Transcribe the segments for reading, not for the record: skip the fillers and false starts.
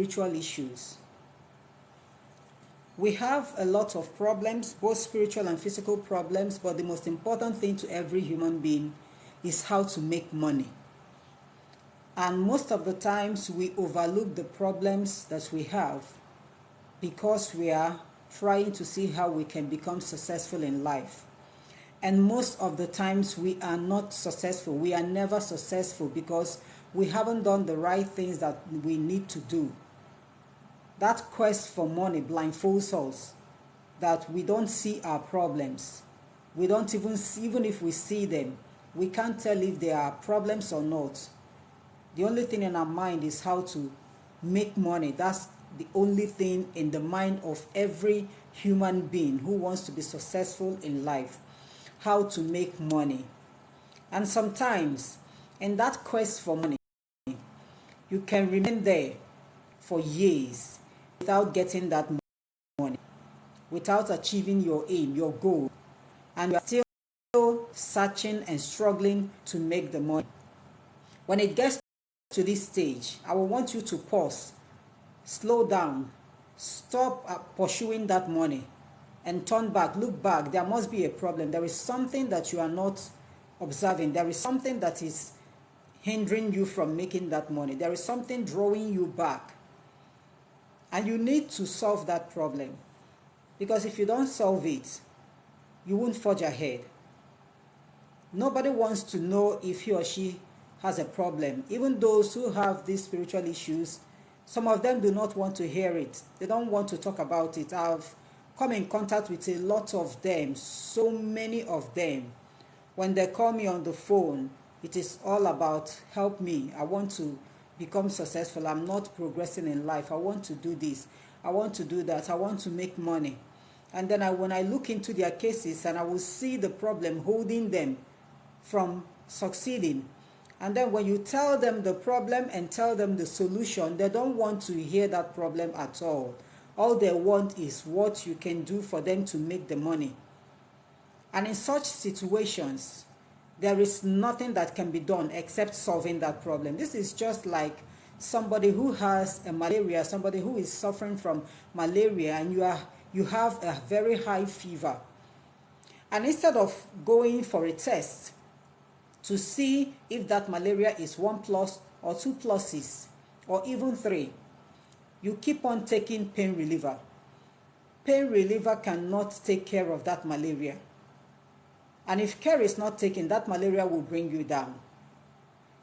spiritual issues. We have a lot of problems, both spiritual and physical problems, but the most important thing to every human being is how to make money. And most of the times we overlook the problems that we have because we are trying to see how we can become successful in life. And most of the times we are not successful. We are never successful because we haven't done the right things that we need to do. That quest for money blindfolds us, that we don't see our problems. We don't even if we see them, we can't tell if they are problems or not. The only thing in our mind is how to make money. That's the only thing in the mind of every human being who wants to be successful in life. How to make money. And sometimes in that quest for money, you can remain there for years without getting that money, without achieving your aim, your goal, and you are still searching and struggling to make the money. When it gets to this stage, I will want you to pause, slow down, stop pursuing that money, and turn back, look back. There must be a problem. There is something that you are not observing. There is something that is hindering you from making that money. There is something drawing you back. And you need to solve that problem. Because if you don't solve it, you won't forge ahead. Nobody wants to know if he or she has a problem. Even those who have these spiritual issues, some of them do not want to hear it. They don't want to talk about it. I've come in contact with a lot of them, so many of them. When they call me on the phone, it is all about, help me. I want to become successful. I'm not progressing in life. I want to do this. I want to do that. I want to make money. And then when I look into their cases and I will see the problem holding them from succeeding. And then when you tell them the problem and tell them the solution, they don't want to hear that problem at all. All they want is what you can do for them to make the money. And in such situations, there is nothing that can be done except solving that problem. This is just like somebody who has a malaria, somebody who is suffering from malaria, and you have a very high fever. And instead of going for a test to see if that malaria is 1+ or 2+, or even 3, you keep on taking pain reliever. Pain reliever cannot take care of that malaria. And if care is not taken, that malaria will bring you down.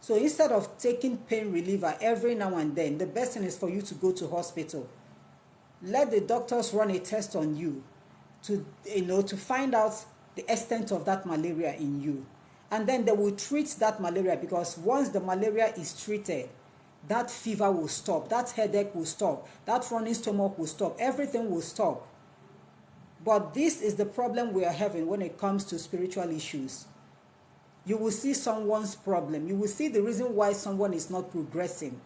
So instead of taking pain reliever every now and then, the best thing is for you to go to hospital. Let the doctors run a test on you to find out the extent of that malaria in you. And then they will treat that malaria, because once the malaria is treated, that fever will stop, that headache will stop, that running stomach will stop, everything will stop. But this is the problem we are having when it comes to spiritual issues. You will see someone's problem. You will see the reason why someone is not progressing.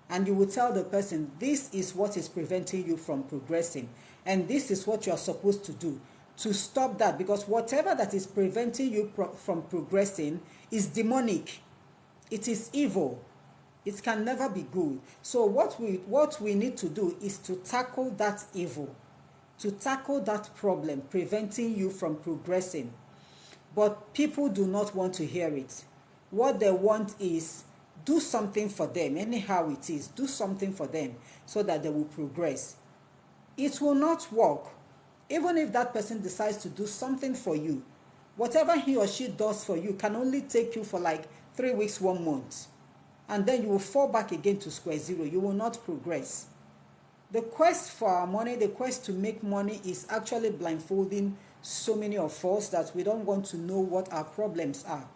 And you will tell the person, this is what is preventing you from progressing. And this is what you are supposed to do to stop that. Because whatever that is preventing you from progressing is demonic. It is evil. It can never be good. So what we need to do is to tackle that evil, to tackle that problem preventing you from progressing. But people do not want to hear it. What they want is, do something for them, anyhow it is. Do something for them so that they will progress. It will not work. Even if that person decides to do something for you, whatever he or she does for you can only take you for like 3 weeks, 1 month. And then you will fall back again to square zero. You will not progress. The quest for our money, the quest to make money, is actually blindfolding so many of us that we don't want to know what our problems are.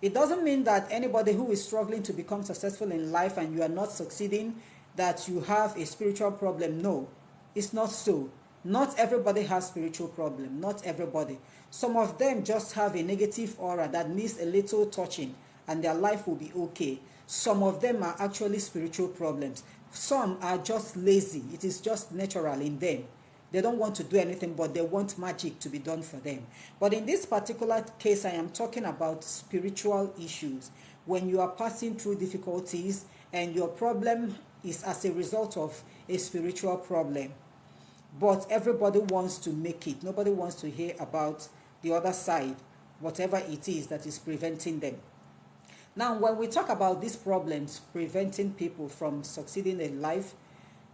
It doesn't mean that anybody who is struggling to become successful in life and you are not succeeding, that you have a spiritual problem. No, it's not so. Not everybody has spiritual problem. Not everybody. Some of them just have a negative aura that needs a little touching and their life will be okay. Some of them are actually spiritual problems. Some are just lazy. It is just natural in them. They don't want to do anything, but they want magic to be done for them. But in this particular case, I am talking about spiritual issues. When you are passing through difficulties and your problem is as a result of a spiritual problem. But everybody wants to make it. Nobody wants to hear about the other side, whatever it is that is preventing them. Now, when we talk about these problems preventing people from succeeding in life,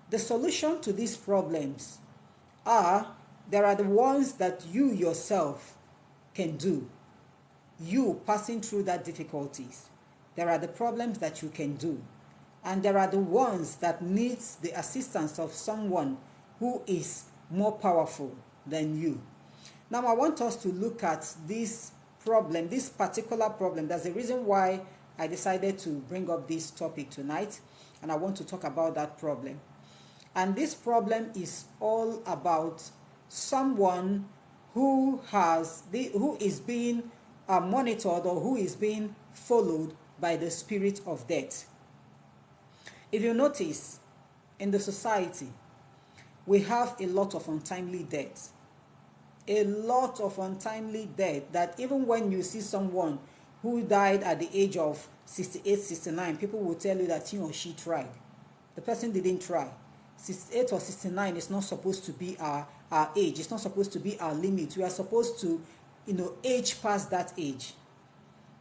the solution to these problems there are the ones that you yourself can do. You passing through that difficulties. There are the problems that you can do. And there are the ones that needs the assistance of someone who is more powerful than you. Now, I want us to look at this problem, this particular problem. That's the reason why I decided to bring up this topic tonight, and I want to talk about that problem. And this problem is all about someone who is being monitored, or who is being followed by the spirit of death. If you notice, in the society, we have a lot of untimely death. A lot of untimely death, that even when you see someone who died at the age of 68, 69, people will tell you that he or she tried. The person didn't try. 68 or 69 is not supposed to be our age. It's not supposed to be our limit. We are supposed to, age past that age.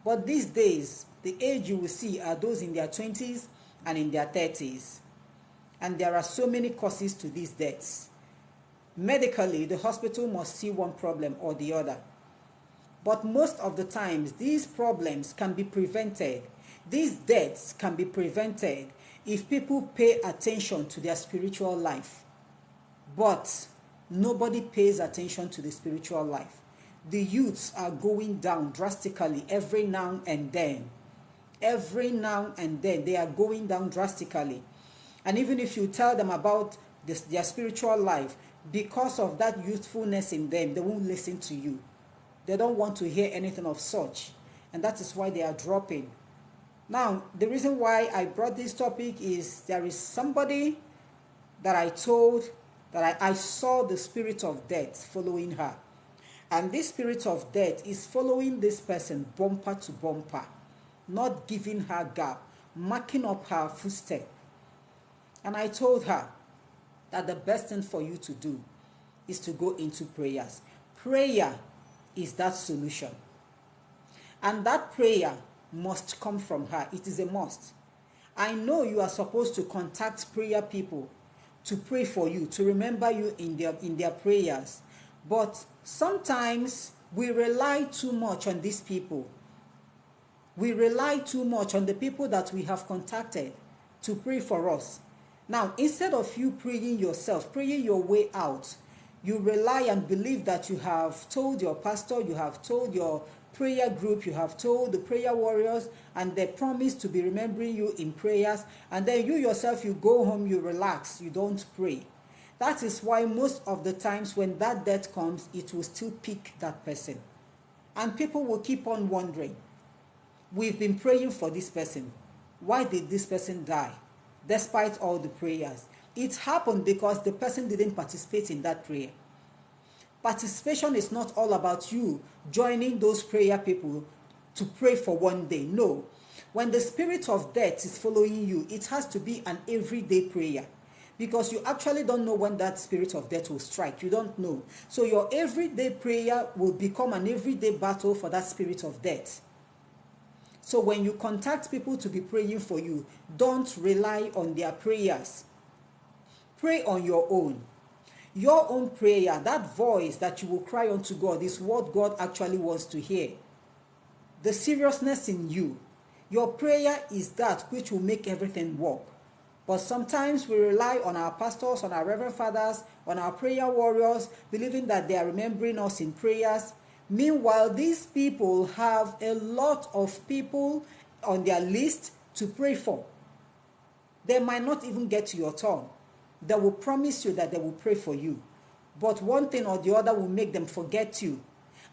But these days, the age you will see are those in their 20s and in their 30s. And there are so many causes to these deaths. Medically, the hospital must see one problem or the other. But most of the times, these problems can be prevented. These deaths can be prevented if people pay attention to their spiritual life. But nobody pays attention to the spiritual life. The youths are going down drastically every now and then. Every now and then, they are going down drastically. And even if you tell them about their spiritual life, because of that youthfulness in them, they won't listen to you. They don't want to hear anything of such. And that is why they are dropping. Now, the reason why I brought this topic is there is somebody that I told that I saw the spirit of death following her. And this spirit of death is following this person bumper to bumper, not giving her gap, marking up her footstep. And I told her that the best thing for you to do is to go into prayers. Prayer is that solution. And that prayer must come from her. It is a must. I know you are supposed to contact prayer people to pray for you, to remember you in their prayers. But sometimes we rely too much on these people. We rely too much on the people that we have contacted to pray for us. Now, instead of you praying yourself, praying your way out, you rely and believe that you have told your pastor, you have told your prayer group, you have told the prayer warriors, and they promise to be remembering you in prayers, and then you yourself, you go home, you relax, you don't pray. That is why most of the times when that death comes, it will still pick that person. And people will keep on wondering, we've been praying for this person. Why did this person die? Despite all the prayers. It happened because the person didn't participate in that prayer. Participation is not all about you joining those prayer people to pray for one day. No. When the spirit of death is following you, it has to be an everyday prayer. Because you actually don't know when that spirit of death will strike. You don't know. So your everyday prayer will become an everyday battle for that spirit of death. So when you contact people to be praying for you, don't rely on their prayers. Pray on your own. Your own prayer, that voice that you will cry unto God, is what God actually wants to hear. The seriousness in you. Your prayer is that which will make everything work. But sometimes we rely on our pastors, on our reverend fathers, on our prayer warriors, believing that they are remembering us in prayers. Meanwhile, these people have a lot of people on their list to pray for. They might not even get to your turn. They will promise you that they will pray for you. But one thing or the other will make them forget you.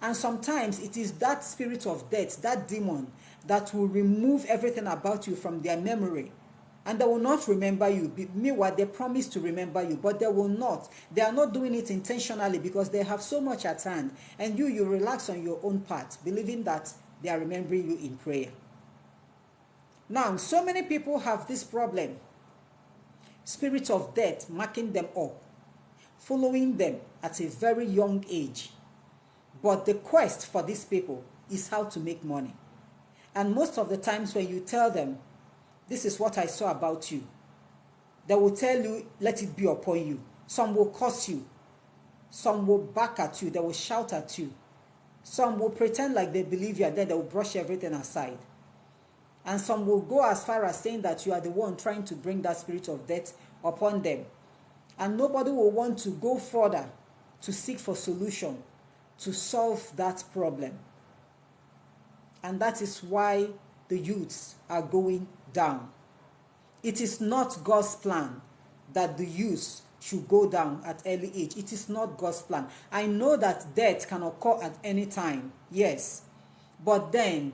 And sometimes it is that spirit of death, that demon, that will remove everything about you from their memory. And they will not remember you. Meanwhile, they promise to remember you, but they will not. They are not doing it intentionally because they have so much at hand. And you relax on your own part, believing that they are remembering you in prayer. Now, so many people have this problem. spirit of death marking them up, following them at a very young age. But the quest for these people is how to make money. And most of the times when you tell them, this is what I saw about you, they will tell you, let it be upon you. Some will curse you. Some will back at you. They will shout at you. Some will pretend like they believe you are dead. They will brush everything aside. And some will go as far as saying that you are the one trying to bring that spirit of death upon them. And nobody will want to go further to seek for solution to solve that problem. And that is why the youths are going down. It is not God's plan that the youths should go down at early age. It is not God's plan. I know that death can occur at any time, yes. But then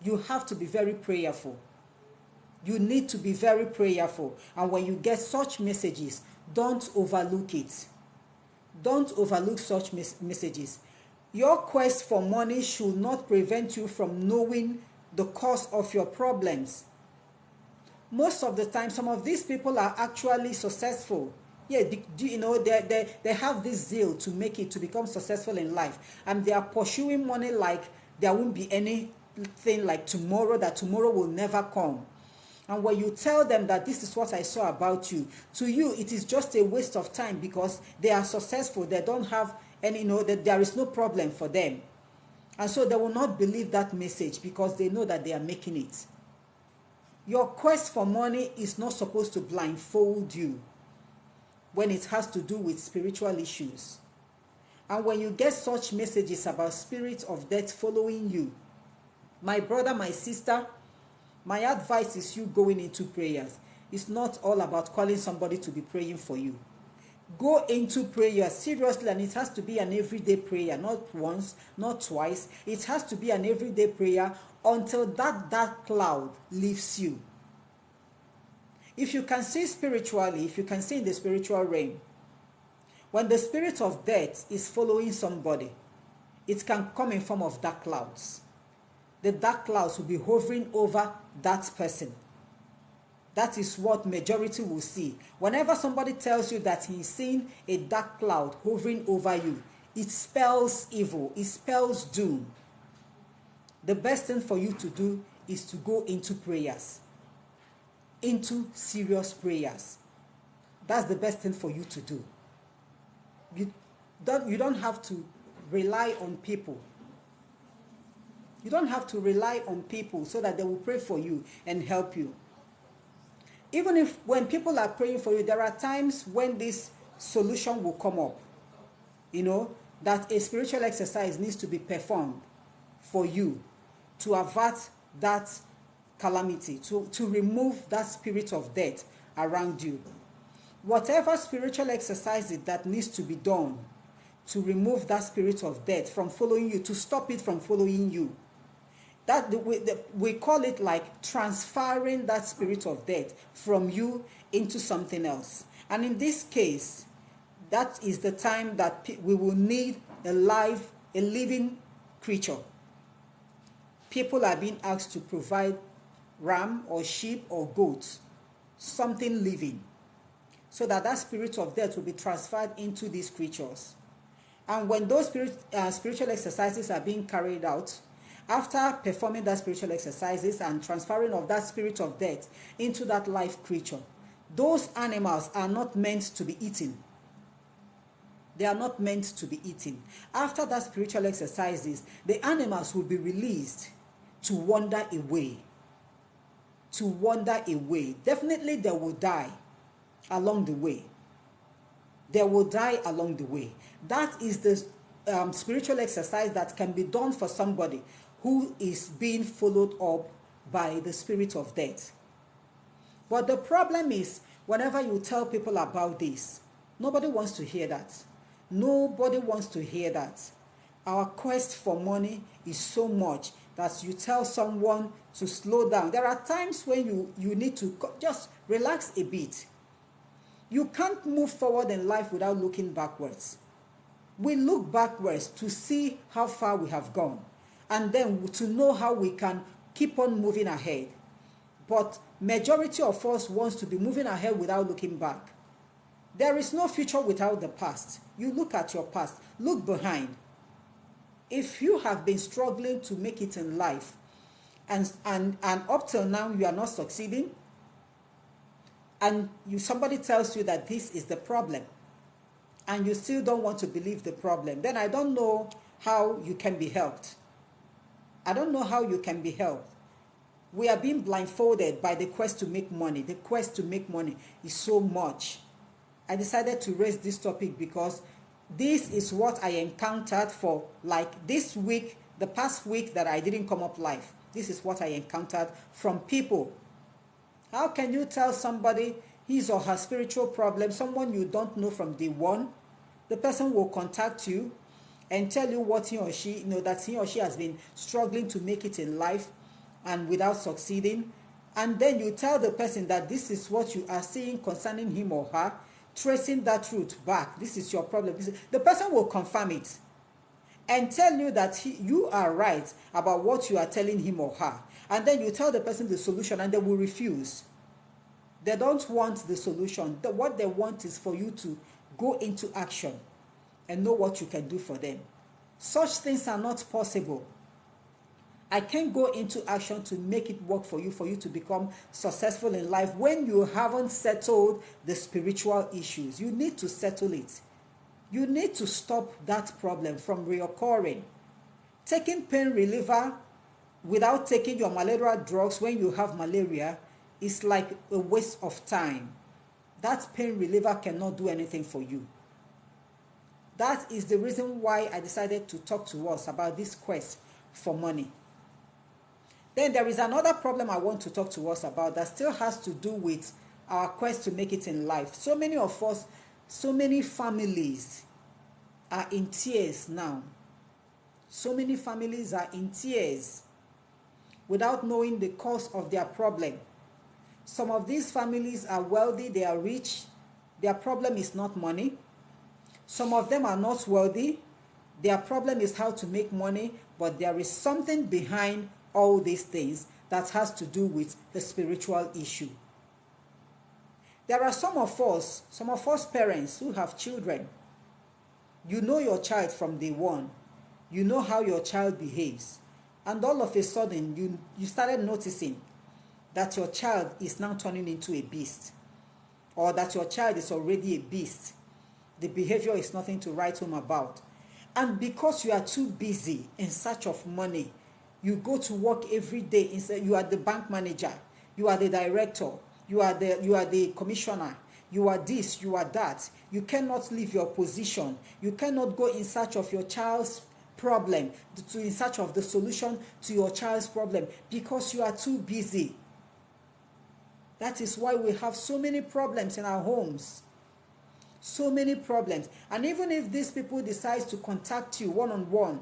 you have to be very prayerful. You need to be very prayerful. And when you get such messages, don't overlook it. Don't overlook such messages. Your quest for money should not prevent you from knowing the cause of your problems. Most of the time, some of these people are actually successful. Yeah, you know, they have this zeal to make it, to become successful in life. And they are pursuing money like there won't be anything like tomorrow, that tomorrow will never come. And when you tell them that this is what I saw about you, to you it is just a waste of time because they are successful. They don't have any, that there is no problem for them. And so they will not believe that message because they know that they are making it. Your quest for money is not supposed to blindfold you when it has to do with spiritual issues. And when you get such messages about spirits of death following you, my brother, my sister, my advice is you going into prayers. It's not all about calling somebody to be praying for you. Go into prayer seriously, and it has to be an everyday prayer, not once, not twice. It has to be an everyday prayer until that dark cloud leaves you. If you can see spiritually, if you can see in the spiritual realm, when the spirit of death is following somebody, it can come in form of dark clouds. The dark clouds will be hovering over that person. That is what majority will see. Whenever somebody tells you that he's seeing a dark cloud hovering over you, it spells evil, it spells doom. The best thing for you to do is to go into prayers, into serious prayers. That's the best thing for you to do. You don't have to rely on people. You don't have to rely on people so that they will pray for you and help you. Even if when people are praying for you, there are times when this solution will come up, that a spiritual exercise needs to be performed for you to avert that calamity, to remove that spirit of death around you. Whatever spiritual exercises that needs to be done to remove that spirit of death from following you, to stop it from following you, that we call it like transferring that spirit of death from you into something else. And in this case, that is the time that we will need a living creature. People are being asked to provide ram or sheep or goat, something living, so that that spirit of death will be transferred into these creatures. And when those spiritual exercises are being carried out, after performing that spiritual exercises and transferring of that spirit of death into that life creature, those animals are not meant to be eaten. They are not meant to be eaten. After that spiritual exercises, the animals will be released to wander away. To wander away. Definitely they will die along the way. They will die along the way. That is the spiritual exercise that can be done for somebody who is being followed up by the spirit of death. But the problem is, whenever you tell people about this, nobody wants to hear that. Nobody wants to hear that. Our quest for money is so much that you tell someone to slow down. There are times when you need to just relax a bit. You can't move forward in life without looking backwards. We look backwards to see how far we have gone, and then to know how we can keep on moving ahead. But majority of us wants to be moving ahead without looking back. There is no future without the past. You look at your past, look behind. If you have been struggling to make it in life, and up till now you are not succeeding, and somebody tells you that this is the problem, and you still don't want to believe the problem, then I don't know how you can be helped. I don't know how you can be helped. We are being blindfolded by the quest to make money. The quest to make money is so much. I decided to raise this topic because this is what I encountered for like this week, the past week that I didn't come up live. This is what I encountered from people. How can you tell somebody his or her spiritual problem, someone you don't know from day one? The person will contact you and tell you what he or she, that he or she has been struggling to make it in life and without succeeding. And then you tell the person that this is what you are seeing concerning him or her, tracing that route back. This is your problem. The person will confirm it and tell you that you are right about what you are telling him or her. And then you tell the person the solution and they will refuse. They don't want the solution. What they want is for you to go into action and know what you can do for them. Such things are not possible. I can't go into action to make it work for you to become successful in life when you haven't settled the spiritual issues. You need to settle it. You need to stop that problem from reoccurring. Taking pain reliever without taking your malaria drugs when you have malaria is like a waste of time. That pain reliever cannot do anything for you. That is the reason why I decided to talk to us about this quest for money. Then there is another problem I want to talk to us about that still has to do with our quest to make it in life. So many of us, so many families are in tears now. So many families are in tears without knowing the cause of their problem. Some of these families are wealthy, they are rich. Their problem is not money. Some of them are not wealthy. Their problem is how to make money, but there is something behind all these things that has to do with the spiritual issue. There are some of us parents who have children. You know your child from day one. You know how your child behaves. And all of a sudden, you started noticing that your child is now turning into a beast, or that your child is already a beast. The behavior is nothing to write home about. And because you are too busy in search of money, you go to work every day. You are the bank manager, you are the director, you are the commissioner, you are this, you are that. You cannot leave your position. You cannot go in search of your child's problem, in search of the solution to your child's problem, because you are too busy. That is why we have so many problems in our homes. So many problems. And even if these people decide to contact you one-on-one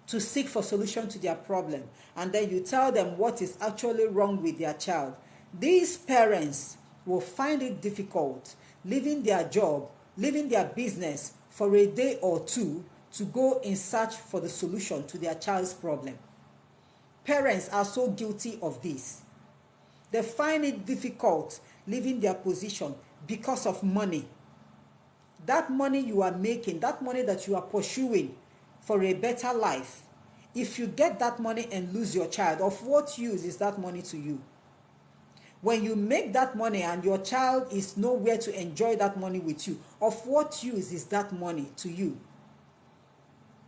to seek for solution to their problem, and then you tell them what is actually wrong with their child, these parents will find it difficult leaving their job, leaving their business for a day or two to go in search for the solution to their child's problem. Parents are so guilty of this. They find it difficult leaving their position because of money. That money you are making, that money that you are pursuing for a better life, if you get that money and lose your child, of what use is that money to you? When you make that money and your child is nowhere to enjoy that money with you, of what use is that money to you?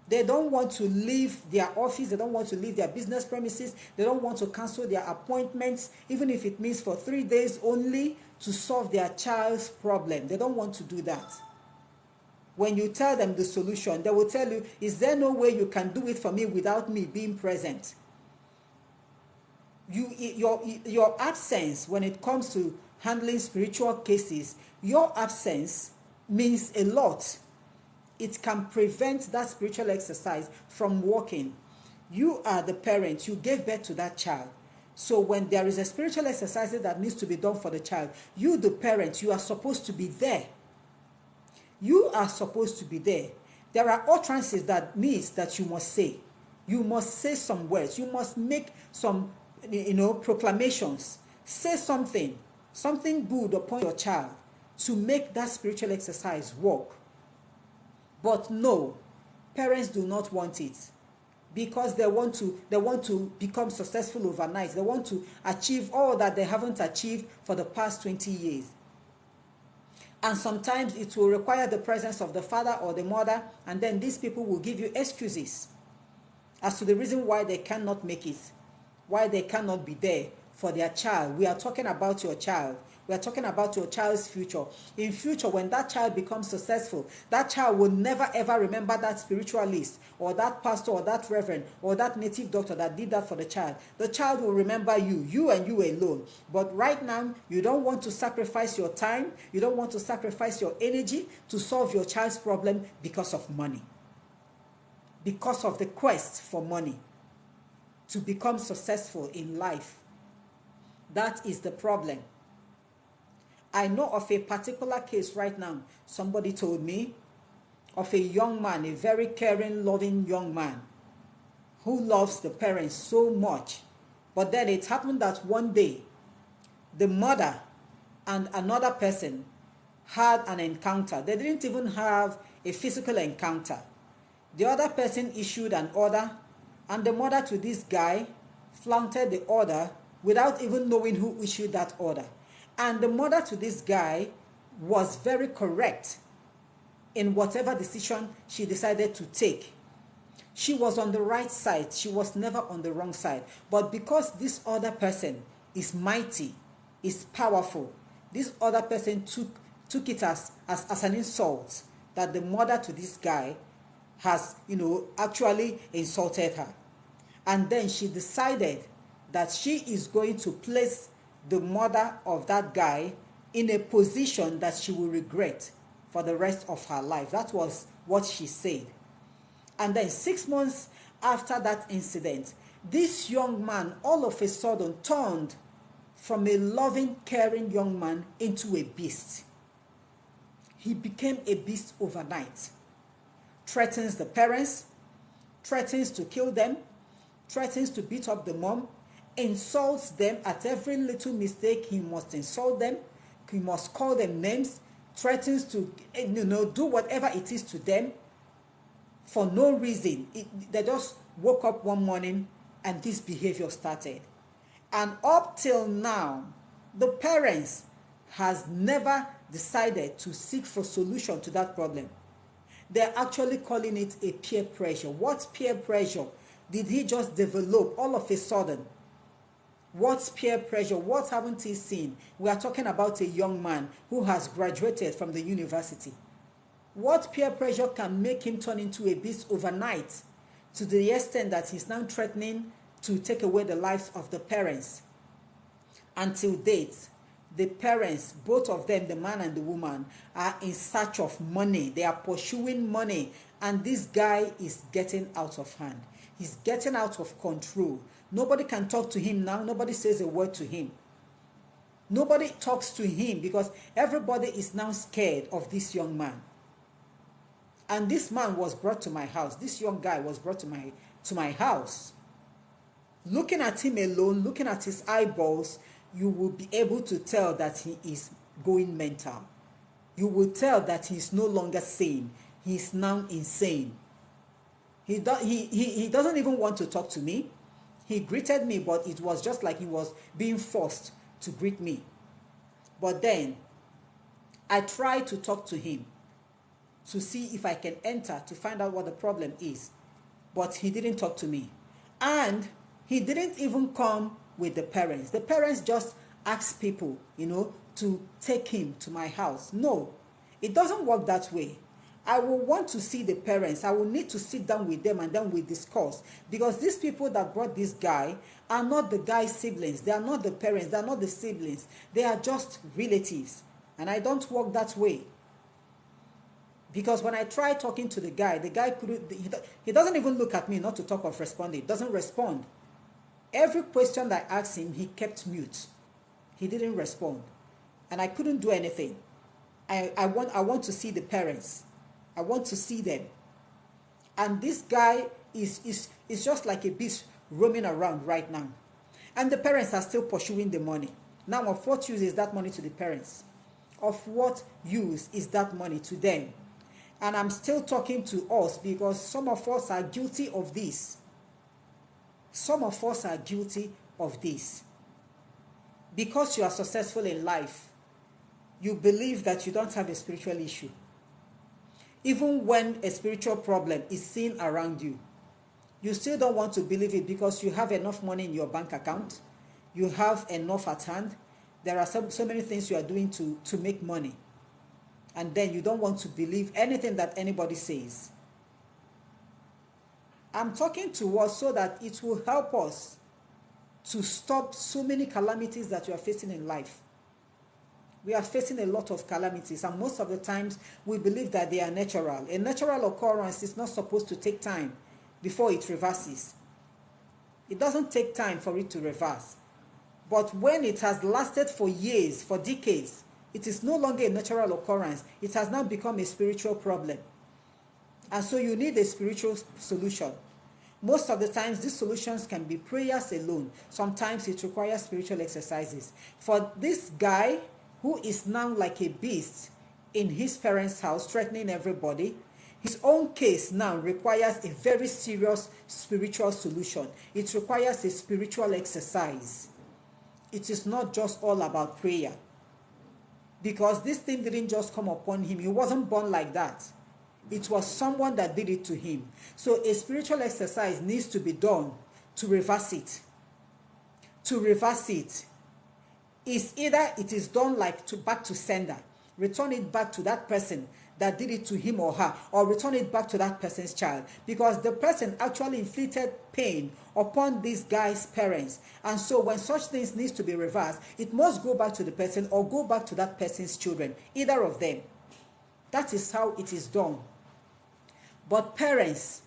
They don't want to leave their office. They don't want to leave their business premises. They don't want to cancel their appointments, even if it means for 3 days only, to solve their child's problem. They don't want to do that. When you tell them the solution, they will tell you, is there no way you can do it for me without me being present? Your absence when it comes to handling spiritual cases, your absence means a lot. It can prevent that spiritual exercise from working. You are the parent. You gave birth to that child. So when there is a spiritual exercise that needs to be done for the child, you, the parent, you are supposed to be there. You are supposed to be there. There are utterances that means that you must say. You must say some words. You must make some proclamations. Say something good upon your child to make that spiritual exercise work. But no, parents do not want it, because they want to become successful overnight. They want to achieve all that they haven't achieved for the past 20 years. And sometimes it will require the presence of the father or the mother, and then these people will give you excuses as to the reason why they cannot make it, why they cannot be there for their child. We are talking about your child. We are talking about your child's future. In future, when that child becomes successful, that child will never ever remember that spiritualist or that pastor or that reverend or that native doctor that did that for the child. The child will remember you and you alone. But right now, you don't want to sacrifice your time. You don't want to sacrifice your energy to solve your child's problem because of money. Because of the quest for money to become successful in life. That is the problem. I know of a particular case right now. Somebody told me of a young man, a very caring, loving young man who loves the parents so much. But then it happened that one day, the mother and another person had an encounter. They didn't even have a physical encounter. The other person issued an order, and the mother to this guy flaunted the order without even knowing who issued that order. And the mother to this guy was very correct in whatever decision she decided to take. She was on the right side. She was never on the wrong side. But because this other person is mighty, is powerful, this other person took it as an insult that the mother to this guy has, actually insulted her. And then she decided that she is going to place the mother of that guy in a position that she will regret for the rest of her life. That was what she said. And then 6 months after that incident, this young man all of a sudden turned from a loving, caring young man into a beast. He became a beast overnight. Threatens the parents, threatens to kill them, threatens to beat up the mom, insults them at every little mistake. He must insult them. He must call them names, threatens to do whatever it is to them for no reason. They just woke up one morning and this behavior started. And up till now, the parents has never decided to seek for solution to that problem. They're actually calling it a peer pressure. What peer pressure did he just develop all of a sudden? What's peer pressure? What haven't he seen? We are talking about a young man who has graduated from the university. What peer pressure can make him turn into a beast overnight to the extent that he's now threatening to take away the lives of the parents? Until date, the parents, both of them, the man and the woman, are in search of money. They are pursuing money, and this guy is getting out of hand. He's getting out of control. Nobody can talk to him now. Nobody says a word to him. Nobody talks to him because everybody is now scared of this young man. And this man was brought to my house. This young guy was brought to my house. Looking at him alone, looking at his eyeballs, you will be able to tell that he is going mental. You will tell that he is no longer sane. He is now insane. He doesn't even want to talk to me. He greeted me, but it was just like he was being forced to greet me. But then, I tried to talk to him to see if I can enter to find out what the problem is. But he didn't talk to me. And he didn't even come with the parents. The parents just asked people, to take him to my house. No, it doesn't work that way. I will want to see the parents. I will need to sit down with them and then we discuss. Because these people that brought this guy are not the guy's siblings. They are not the parents. They are not the siblings. They are just relatives. And I don't work that way. Because when I try talking to the guy couldn't, he doesn't even look at me, not to talk of responding. He doesn't respond. Every question that I asked him, he kept mute. He didn't respond. And I couldn't do anything. I want to see the parents. I want to see them. And this guy is just like a beast roaming around right now. And the parents are still pursuing the money. Now, of what use is that money to the parents? Of what use is that money to them? And I'm still talking to us because some of us are guilty of this. Some of us are guilty of this. Because you are successful in life, you believe that you don't have a spiritual issue. Even when a spiritual problem is seen around you, you still don't want to believe it because you have enough money in your bank account. You have enough at hand. There are so many things you are doing to make money. And then you don't want to believe anything that anybody says. I'm talking to us so that it will help us to stop so many calamities that we are facing in life. We are facing a lot of calamities, and most of the times we believe that they are natural. A natural occurrence is not supposed to take time before it reverses. It doesn't take time for it to reverse. But when it has lasted for years, for decades, it is no longer a natural occurrence. It has now become a spiritual problem. And so you need a spiritual solution. Most of the times, these solutions can be prayers alone. Sometimes it requires spiritual exercises. For this guy who is now like a beast in his parents' house, threatening everybody, his own case now requires a very serious spiritual solution. It requires a spiritual exercise. It is not just all about prayer. Because this thing didn't just come upon him. He wasn't born like that. It was someone that did it to him. So a spiritual exercise needs to be done to reverse it. To reverse it. It's either it is done like back to sender. Return it back to that person that did it to him or her, or return it back to that person's child, because the person actually inflicted pain upon this guy's parents. And so when such things needs to be reversed, it must go back to the person or go back to that person's children, either of them. That is how it is done. But parents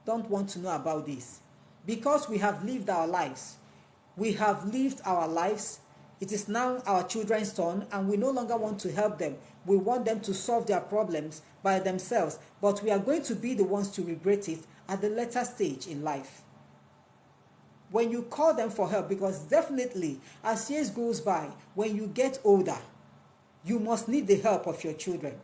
don't want to know about this because we have lived our lives. We have lived our lives. It is now our children's turn, and we no longer want to help them. We want them to solve their problems by themselves, but we are going to be the ones to regret it at the later stage in life. When you call them for help, because definitely as years goes by, when you get older, you must need the help of your children.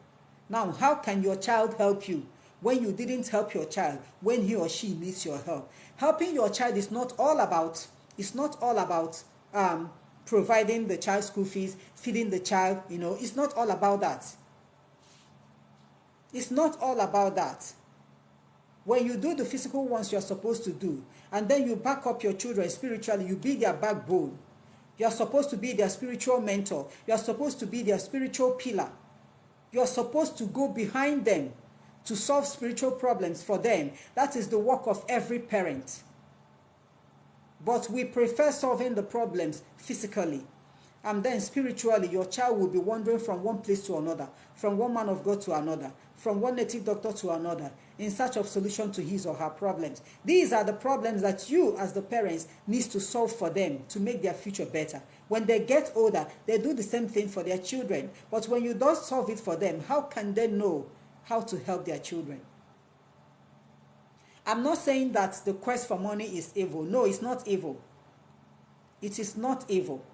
Now, how can your child help you when you didn't help your child when he or she needs your help? Helping your child is not all about providing the child school fees, feeding the child, it's not all about that. It's not all about that. When you do the physical ones you're supposed to do, and then you back up your children spiritually, you be their backbone. You're supposed to be their spiritual mentor. You're supposed to be their spiritual pillar. You're supposed to go behind them to solve spiritual problems for them. That is the work of every parent. But we prefer solving the problems physically. And then spiritually, your child will be wandering from one place to another, from one man of God to another, from one native doctor to another, in search of solution to his or her problems. These are the problems that you, as the parents, need to solve for them to make their future better. When they get older, they do the same thing for their children. But when you don't solve it for them, how can they know how to help their children? I'm not saying that the quest for money is evil. No, it's not evil. It is not evil.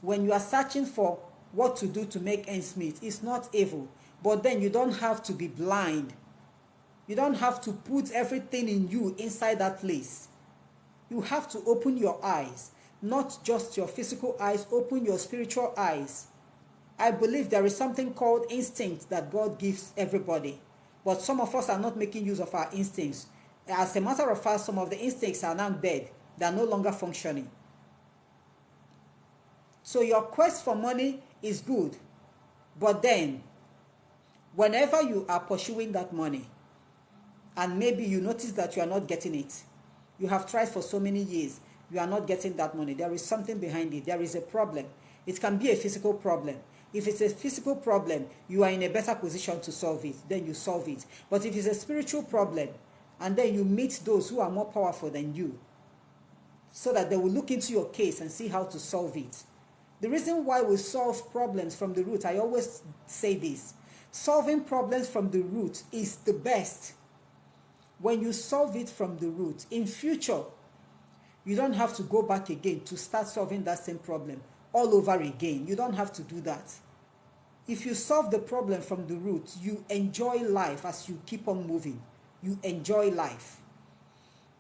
When you are searching for what to do to make ends meet, it's not evil. But then you don't have to be blind. You don't have to put everything in you inside that place. You have to open your eyes, not just your physical eyes, open your spiritual eyes. I believe there is something called instinct that God gives everybody. But some of us are not making use of our instincts. As a matter of fact, some of the instincts are now dead. They are no longer functioning. So your quest for money is good. But then, whenever you are pursuing that money, and maybe you notice that you are not getting it, you have tried for so many years, you are not getting that money, there is something behind it. There is a problem. It can be a physical problem. If it's a physical problem, you are in a better position to solve it. Then you solve it. But if it's a spiritual problem, and then you meet those who are more powerful than you, so that they will look into your case and see how to solve it. The reason why we solve problems from the root, I always say this, solving problems from the root is the best. When you solve it from the root, in future, You don't have to go back again to start solving that same problem all over again. You don't have to do that. If you solve the problem from the root, you enjoy life as you keep on moving. You enjoy life.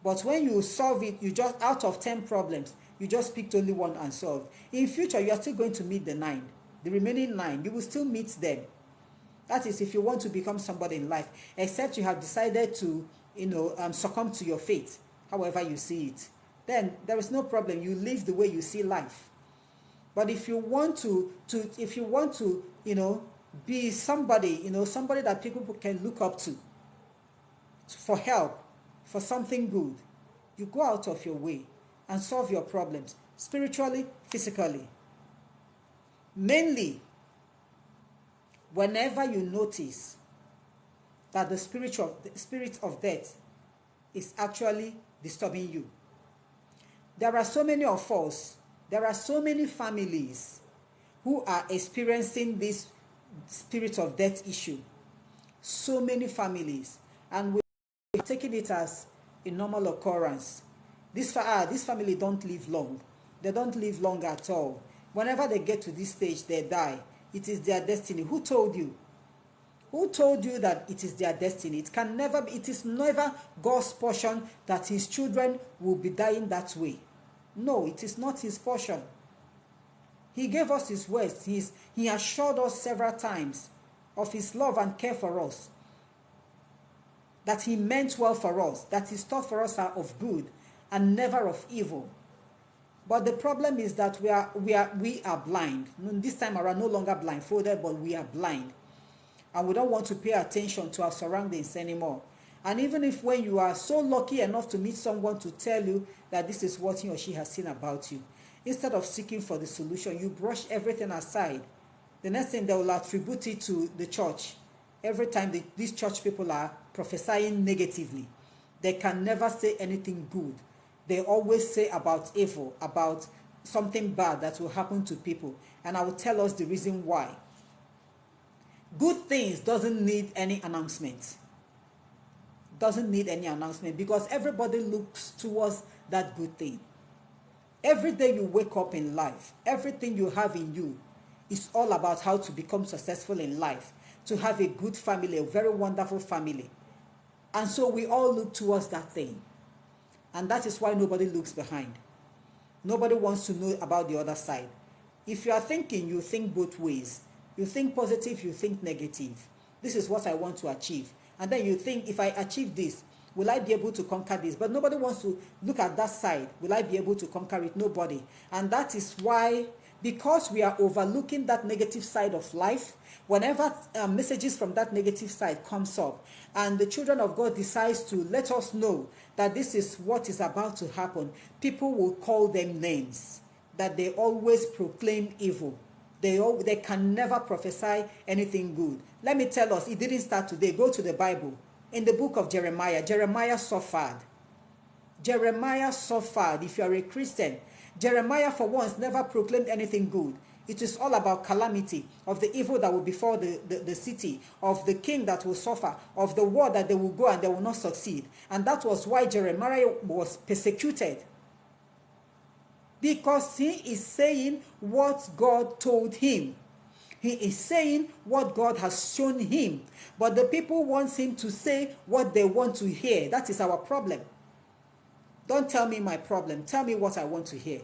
But when you solve it, you just, out of 10 problems, you just picked only one and solved. In future, you are still going to meet the 9. The remaining 9, you will still meet them. That is if you want to become somebody in life, except you have decided to, succumb to your fate, however you see it. Then there is no problem. You live the way you see life. But if you want to be somebody, somebody that people can look up to for help, for something good, you go out of your way and solve your problems spiritually, physically. Mainly, whenever you notice that the spirit of death is actually disturbing you. There are so many of us, there are so many families who are experiencing this spirit of death issue. So many families. And we're taking it as a normal occurrence. This family don't live long. They don't live long at all. Whenever they get to this stage, they die. It is their destiny. Who told you? Who told you that it is their destiny? It is never God's portion that his children will be dying that way. No, it is not his portion. He gave us his words. He assured us several times of his love and care for us. That he meant well for us. That his thoughts for us are of good and never of evil. But the problem is that we are blind. This time around, no longer blindfolded, but we are blind. And we don't want to pay attention to our surroundings anymore. And even if when you are so lucky enough to meet someone to tell you that this is what he or she has seen about you, instead of seeking for the solution, you brush everything aside. The next thing, they will attribute it to the church. Every time these church people are prophesying negatively, they can never say anything good. They always say about evil, about something bad that will happen to people. And I will tell us the reason why. Good things doesn't need any announcement. Doesn't need any announcement because everybody looks towards that good thing. Every day you wake up in life, everything you have in you is all about how to become successful in life, to have a good family, a very wonderful family. And so we all look towards that thing. And that is why nobody looks behind. Nobody wants to know about the other side. If you are thinking, you think both ways. You think positive, you think negative. This is what I want to achieve. And then you think, if I achieve this, will I be able to conquer this? But nobody wants to look at that side. Will I be able to conquer it? Nobody. And that is why, because we are overlooking that negative side of life, whenever messages from that negative side comes up, and the children of God decides to let us know that this is what is about to happen, people will call them names, that they always proclaim evil. They can never prophesy anything good. Let me tell us, it didn't start today. Go to the Bible. In the book of Jeremiah, Jeremiah suffered. Jeremiah suffered. If you are a Christian, Jeremiah for once never proclaimed anything good. It is all about calamity, of the evil that will befall the city, of the king that will suffer, of the war that they will go and they will not succeed. And that was why Jeremiah was persecuted. Because he is saying what God told him. He is saying what God has shown him. But the people want him to say what they want to hear. That is our problem. Don't tell me my problem. Tell me what I want to hear.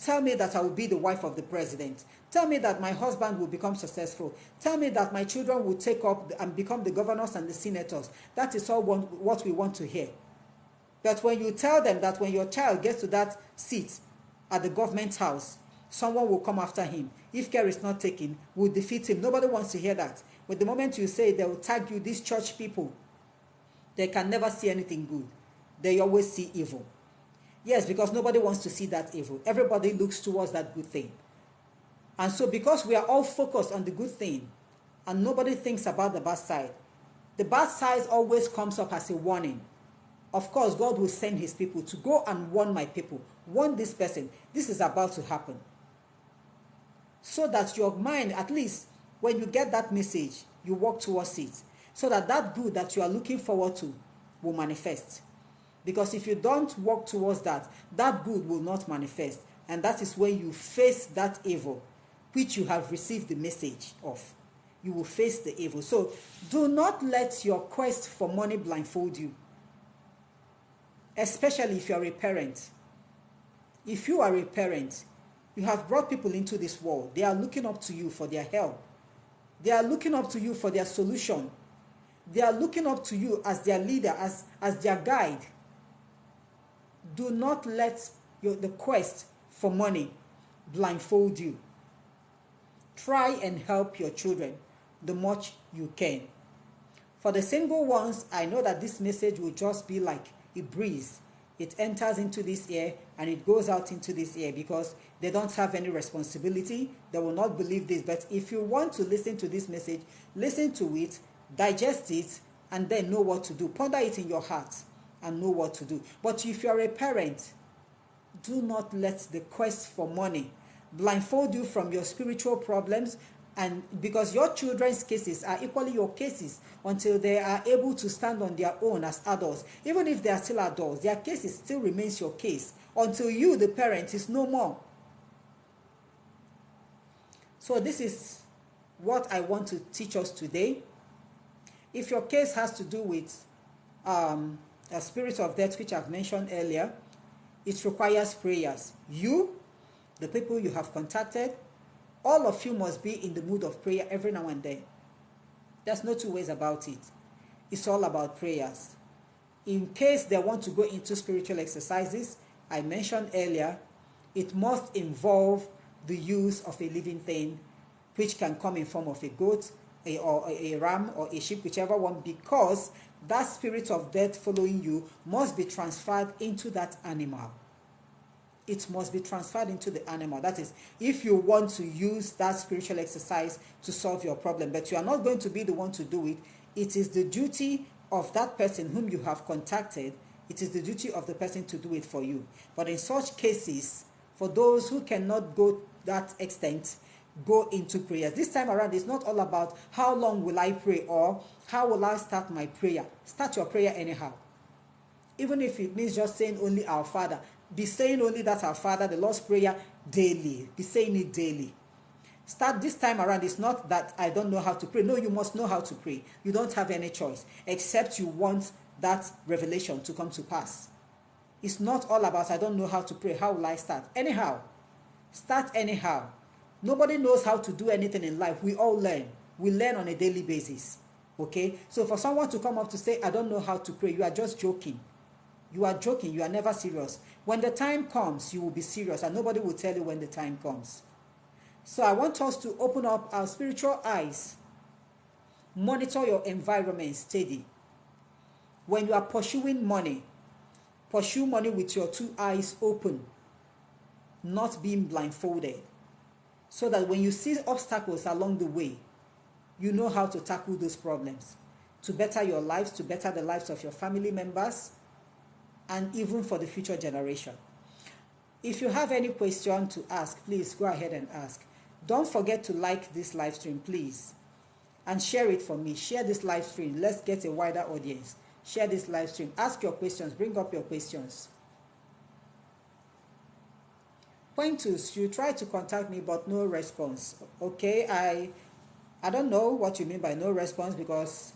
Tell me that I will be the wife of the president. Tell me that my husband will become successful. Tell me that my children will take up and become the governors and the senators. That is all what we want to hear. But when you tell them that when your child gets to that seat at the government house, someone will come after him. If care is not taken, will defeat him. Nobody wants to hear that. But the moment you say, they will tag you, these church people, they can never see anything good. They always see evil. Yes, because nobody wants to see that evil. Everybody looks towards that good thing. And so because we are all focused on the good thing, and nobody thinks about the bad side, the bad side always comes up as a warning. Of course, God will send his people to go and warn my people. Warn this person. This is about to happen. So that your mind, at least when you get that message, you walk towards it. So that that good that you are looking forward to will manifest. Because if you don't work towards that, that good will not manifest. And that is when you face that evil, which you have received the message of. You will face the evil. So do not let your quest for money blindfold you, especially if you are a parent. If you are a parent, you have brought people into this world. They are looking up to you for their help. They are looking up to you for their solution. They are looking up to you as their leader, as their guide. Do not let the quest for money blindfold you. Try and help your children the much you can. For the single ones, I know that this message will just be like a breeze. It enters into this ear and it goes out into this ear because they don't have any responsibility. They will not believe this. But if you want to listen to this message, listen to it, digest it, and then know what to do. Ponder it in your heart and know what to do. But if you are a parent, do not let the quest for money blindfold you from your spiritual problems, and because your children's cases are equally your cases until they are able to stand on their own as adults. Even if they are still adults, their cases still remains your case until you, the parent, is no more. So this is what I want to teach us today. If your case has to do with a spirit of death, which I've mentioned earlier, it requires prayers. You, the people you have contacted, all of you must be in the mood of prayer every now and then. There's no two ways about it. It's all about prayers. In case they want to go into spiritual exercises, I mentioned earlier, it must involve the use of a living thing, which can come in form of a goat, or a ram, or a sheep, whichever one, because that spirit of death following you must be transferred into that animal. It must be transferred into the animal. That is, if you want to use that spiritual exercise to solve your problem, but you are not going to be the one to do it, it is the duty of that person whom you have contacted. It is the duty of the person to do it for you. But in such cases, for those who cannot go that extent, go into prayers. This time around, it's not all about how long will I pray or how will I start my prayer. Start your prayer anyhow. Even if it means just saying only our Father, be saying only that our Father, the Lord's Prayer, daily. Be saying it daily. Start this time around. It's not that I don't know how to pray. No, you must know how to pray. You don't have any choice except you want that revelation to come to pass. It's not all about I don't know how to pray. How will I start? Anyhow. Start anyhow. Nobody knows how to do anything in life. We all learn. We learn on a daily basis. Okay? So for someone to come up to say, I don't know how to pray, you are just joking. You are joking. You are never serious. When the time comes, you will be serious, and nobody will tell you when the time comes. So I want us to open up our spiritual eyes. Monitor your environment steady. When you are pursuing money, pursue money with your two eyes open, not being blindfolded, so that when you see obstacles along the way, you know how to tackle those problems to better your lives, to better the lives of your family members, and even for the future generation. If you have any question to ask, please go ahead and ask. Don't forget to like this live stream, please, and share it for me. Share this live stream. Let's get a wider audience. Share this live stream. Ask your questions. Bring up your questions. Quintus, you tried to contact me, but no response. Okay, I don't know what you mean by no response, because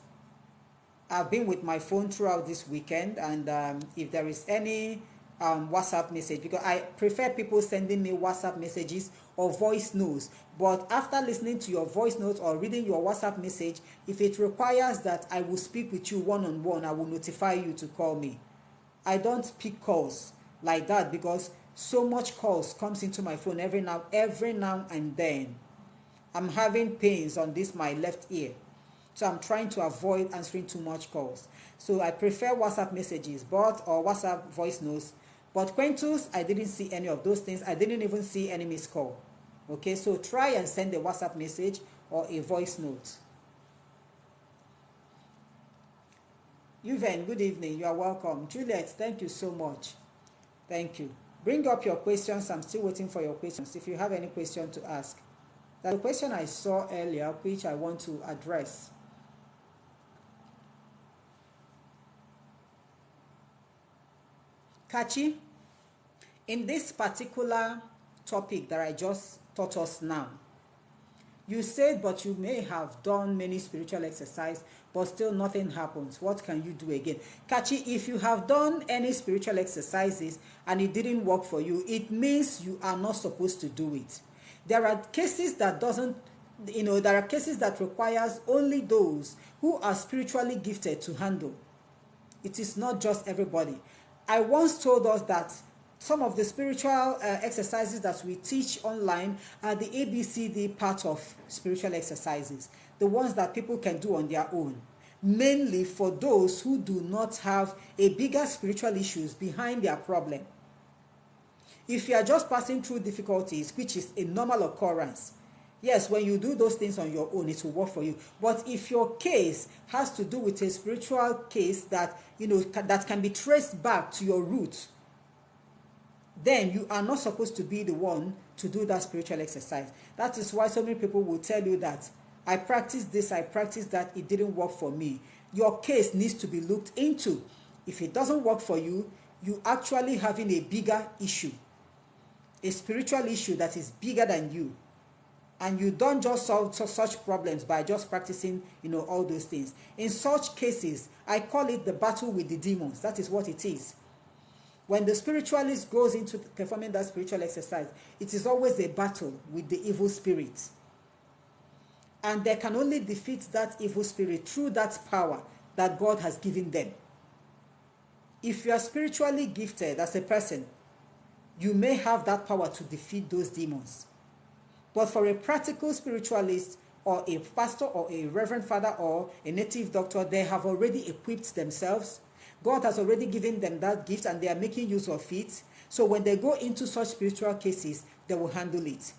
I've been with my phone throughout this weekend, and if there is any WhatsApp message, because I prefer people sending me WhatsApp messages or voice notes, but after listening to your voice notes or reading your WhatsApp message, if it requires that I will speak with you one-on-one, I will notify you to call me. I don't pick calls like that because so much calls comes into my phone every now and then. I'm having pains on this my left ear, so I'm trying to avoid answering too much calls. So I prefer WhatsApp messages, or WhatsApp voice notes. But Quintus, I didn't see any of those things. I didn't even see any missed call. Okay, so try and send a WhatsApp message or a voice note. Yuven, good evening. You are welcome. Juliet, thank you so much. Thank you. Bring up your questions. I'm still waiting for your questions. If you have any question to ask. That's a question I saw earlier, which I want to address. Kachi, in this particular topic that I just taught us now, you said, but you may have done many spiritual exercise, but still nothing happens. What can you do again? Kachi, if you have done any spiritual exercises and it didn't work for you, it means you are not supposed to do it. There are cases that there are cases that requires only those who are spiritually gifted to handle. It is not just everybody. I once told us that some of the spiritual exercises that we teach online are the ABCD part of spiritual exercises, the ones that people can do on their own, mainly for those who do not have a bigger spiritual issues behind their problem. If you are just passing through difficulties, which is a normal occurrence, yes, when you do those things on your own, it will work for you. But if your case has to do with a spiritual case that that can be traced back to your roots, then you are not supposed to be the one to do that spiritual exercise. That is why so many people will tell you that I practiced this, I practiced that, it didn't work for me. Your case needs to be looked into. If it doesn't work for you, you actually having a bigger issue, a spiritual issue that is bigger than you. And you don't just solve such problems by just practicing, all those things. In such cases, I call it the battle with the demons. That is what it is. When the spiritualist goes into performing that spiritual exercise, it is always a battle with the evil spirit. And they can only defeat that evil spirit through that power that God has given them. If you are spiritually gifted as a person, you may have that power to defeat those demons. But for a practical spiritualist or a pastor or a reverend father or a native doctor, they have already equipped themselves. God has already given them that gift and they are making use of it. So when they go into such spiritual cases, they will handle it.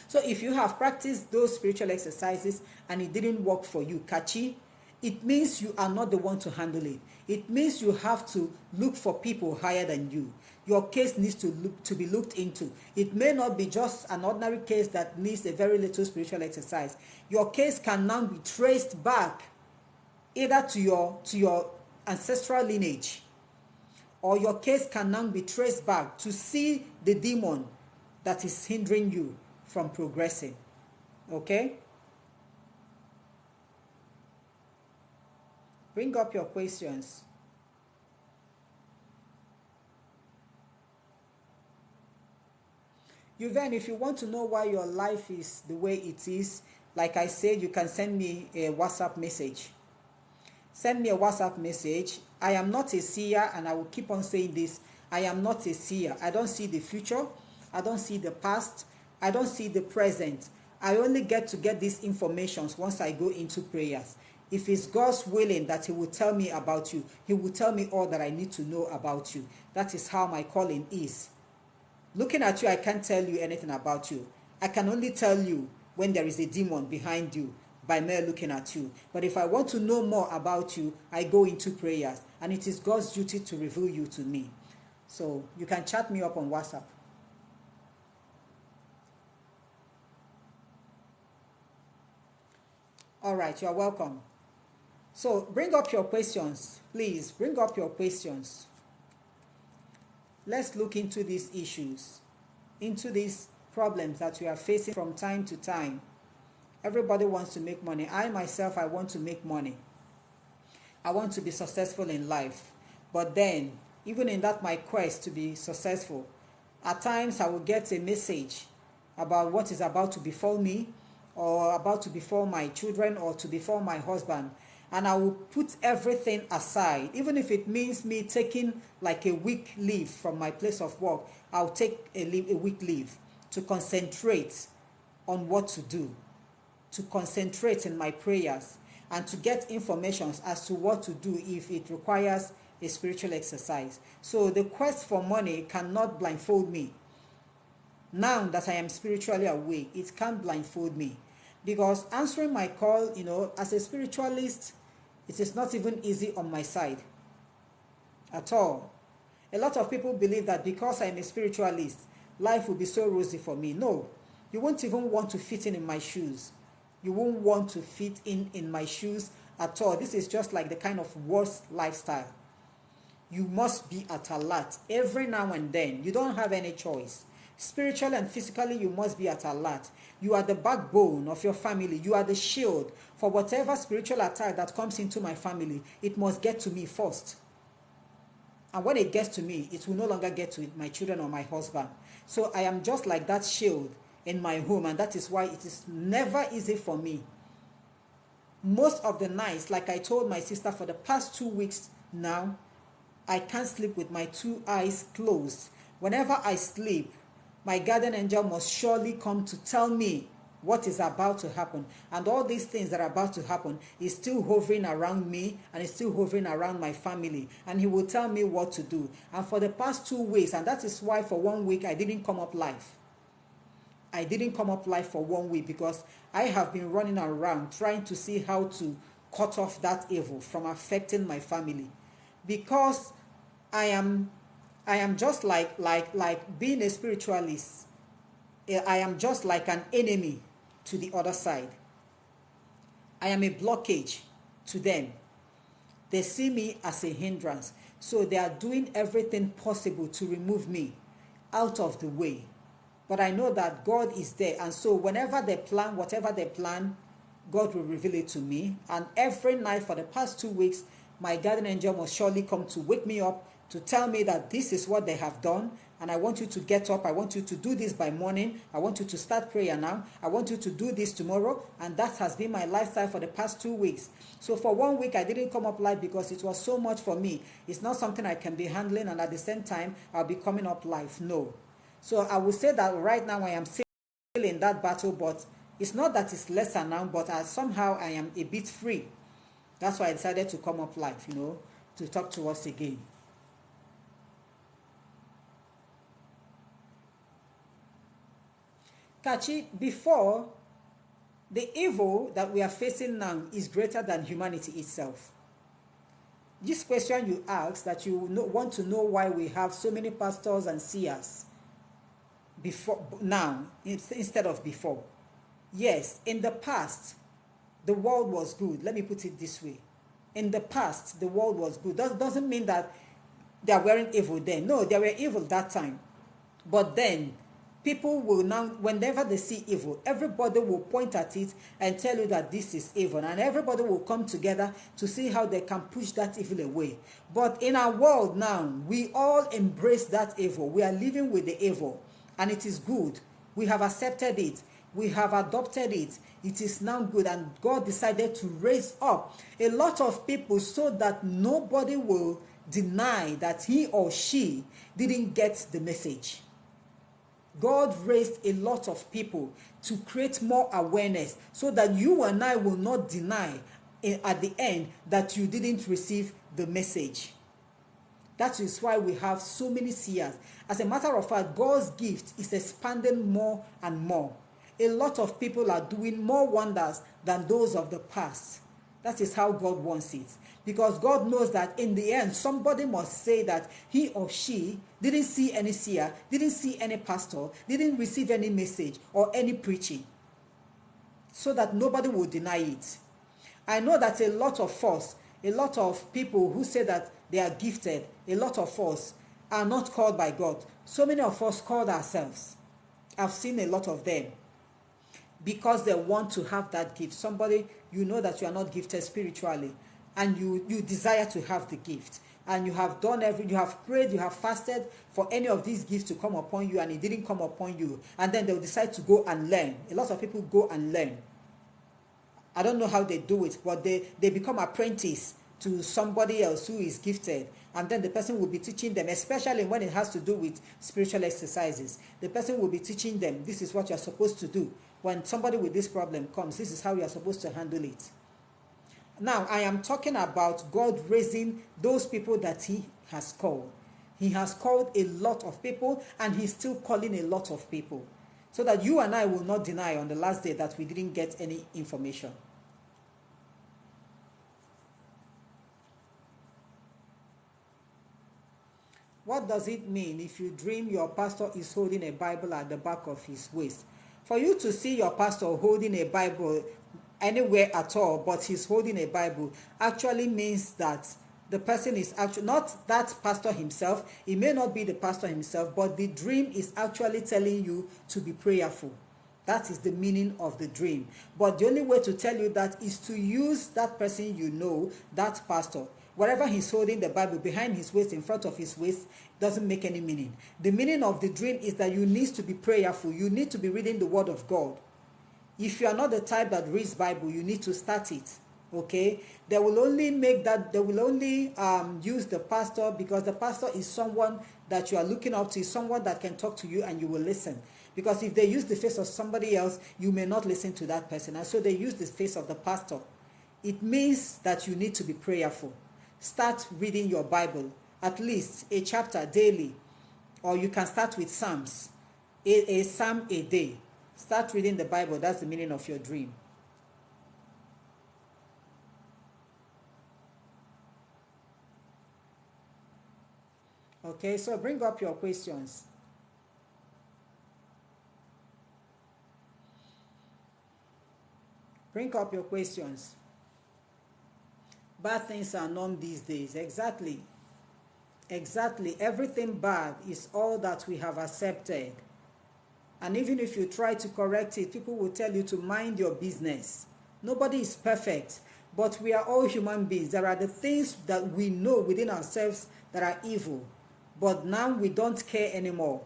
So if you have practiced those spiritual exercises and it didn't work for you, Kachi, it means you are not the one to handle it. It means you have to look for people higher than you. Your case needs to be looked into. It may not be just an ordinary case that needs a very little spiritual exercise. Your case can now be traced back either to your ancestral lineage, or your case can now be traced back to see the demon that is hindering you from progressing. Okay? Bring up your questions. If you want to know why your life is the way it is, like I said, you can send me a WhatsApp message. Send me a WhatsApp message. I am not a seer, and I will keep on saying this. I am not a seer. I don't see the future. I don't see the past. I don't see the present. I only get these informations once I go into prayers. If it's God's willing that He will tell me about you, He will tell me all that I need to know about you. That is how my calling is. Looking at you, I can't tell you anything about you. I can only tell you when there is a demon behind you by mere looking at you. But if I want to know more about you, I go into prayers. And it is God's duty to reveal you to me. So you can chat me up on WhatsApp. All right, you're welcome. So bring up your questions. Please, bring up your questions. Let's look into these issues, into these problems that we are facing from time to time. Everybody wants to make money. I myself, I want to make money. I want to be successful in life. But then, even in that my quest to be successful, at times I will get a message about what is about to befall me, or about to befall my children, or to befall my husband. And I will put everything aside, even if it means me taking like a week leave from my place of work. I'll take a week leave to concentrate on what to do, to concentrate in my prayers, and to get information as to what to do if it requires a spiritual exercise. So the quest for money cannot blindfold me. Now that I am spiritually awake, it can't blindfold me. Because answering my call, as a spiritualist, it is not even easy on my side at all. A lot of people believe that because I'm a spiritualist, life will be so rosy for me. No, you won't even want to fit in my shoes. You won't want to fit in my shoes at all. This is just like the kind of worst lifestyle. You must be at alert every now and then. You don't have any choice. Spiritually and physically, you must be at alert. You are the backbone of your family. You are the shield for whatever spiritual attack that comes into my family. It must get to me first. And when it gets to me, it will no longer get to my children or my husband. So I am just like that shield in my home, and that is why it is never easy for me. Most of the nights, like I told my sister, for the past 2 weeks now, I can't sleep with my 2 eyes closed. Whenever I sleep, my guardian angel must surely come to tell me what is about to happen. And all these things that are about to happen is still hovering around me, and is still hovering around my family. And he will tell me what to do. And for the past 2 weeks, and that is why for 1 week I didn't come up live. I didn't come up live for 1 week because I have been running around trying to see how to cut off that evil from affecting my family. Because I am just like being a spiritualist. I am just like an enemy to the other side. I am a blockage to them. They see me as a hindrance. So they are doing everything possible to remove me out of the way. But I know that God is there. And so whenever they plan, whatever they plan, God will reveal it to me. And every night for the past 2 weeks, my guardian angel must surely come to wake me up, to tell me that this is what they have done, and I want you to get up. I want you to do this by morning. I want you to start prayer now. I want you to do this tomorrow. And that has been my lifestyle for the past 2 weeks. So for 1 week, I didn't come up live because it was so much for me. It's not something I can be handling, and at the same time, I'll be coming up live. No. So I will say that right now I am still in that battle, but it's not that it's lesser now, but somehow I am a bit free. That's why I decided to come up live, to talk to us again. Kachi, before, the evil that we are facing now is greater than humanity itself. This question you asked, that you want to know why we have so many pastors and seers before now instead of before. Yes, in the past, the world was good. Let me put it this way. In the past, the world was good. That doesn't mean that there weren't evil then. No, there were evil that time. But then, people will now, whenever they see evil, everybody will point at it and tell you that this is evil. And everybody will come together to see how they can push that evil away. But in our world now, we all embrace that evil. We are living with the evil. And it is good. We have accepted it. We have adopted it. It is now good. And God decided to raise up a lot of people so that nobody will deny that he or she didn't get the message. God raised a lot of people to create more awareness so that you and I will not deny at the end that you didn't receive the message. That is why we have so many seers. As a matter of fact, God's gift is expanding more and more. A lot of people are doing more wonders than those of the past. That is how God wants it. Because God knows that in the end, somebody must say that he or she didn't see any seer, didn't see any pastor, didn't receive any message or any preaching. So that nobody will deny it. I know that a lot of us, a lot of people who say that they are gifted, a lot of us are not called by God. So many of us called ourselves. I've seen a lot of them. Because they want to have that gift. Somebody, you know that you are not gifted spiritually, and you desire to have the gift, and you have done you have prayed, you have fasted for any of these gifts to come upon you, and it didn't come upon you, and then they'll decide to go and learn. A lot of people go and learn. I don't know how they do it, but they become apprentice to somebody else who is gifted, and then the person will be teaching them, especially when it has to do with spiritual exercises. The person will be teaching them, this is what you're supposed to do. When somebody with this problem comes, this is how you are supposed to handle it. Now, I am talking about God raising those people that he has called. He has called a lot of people, and he's still calling a lot of people. So that you and I will not deny on the last day that we didn't get any information. What does it mean if you dream your pastor is holding a Bible at the back of his waist? For you to see your pastor holding a Bible anywhere at all, but he's holding a Bible, actually means that The person is actually not that pastor himself. It may not be the pastor himself, but the dream is actually telling you to be prayerful. That is the meaning of the dream. But the only way to tell you that is to use that person you know, that pastor. Wherever he's holding the Bible behind his waist, in front of his waist, doesn't make any meaning. The meaning of the dream is that you need to be prayerful. You need to be reading the Word of God. If you are not the type that reads Bible, you need to start it. Okay, they will only use the pastor because the pastor is someone that you are looking up to, someone that can talk to you and you will listen. Because if they use the face of somebody else, you may not listen to that person. And so they use the face of the pastor. It means that you need to be prayerful. Start reading your Bible, at least a chapter daily, or you can start with Psalms, a psalm a day. Start reading the Bible. That's the meaning of your dream. Okay, so bring up your questions. Bring up your questions. Bad things are norm these days. Exactly. Exactly. Everything bad is all that we have accepted. And even if you try to correct it, people will tell you to mind your business. Nobody is perfect, but we are all human beings. There are the things that we know within ourselves that are evil, but now we don't care anymore.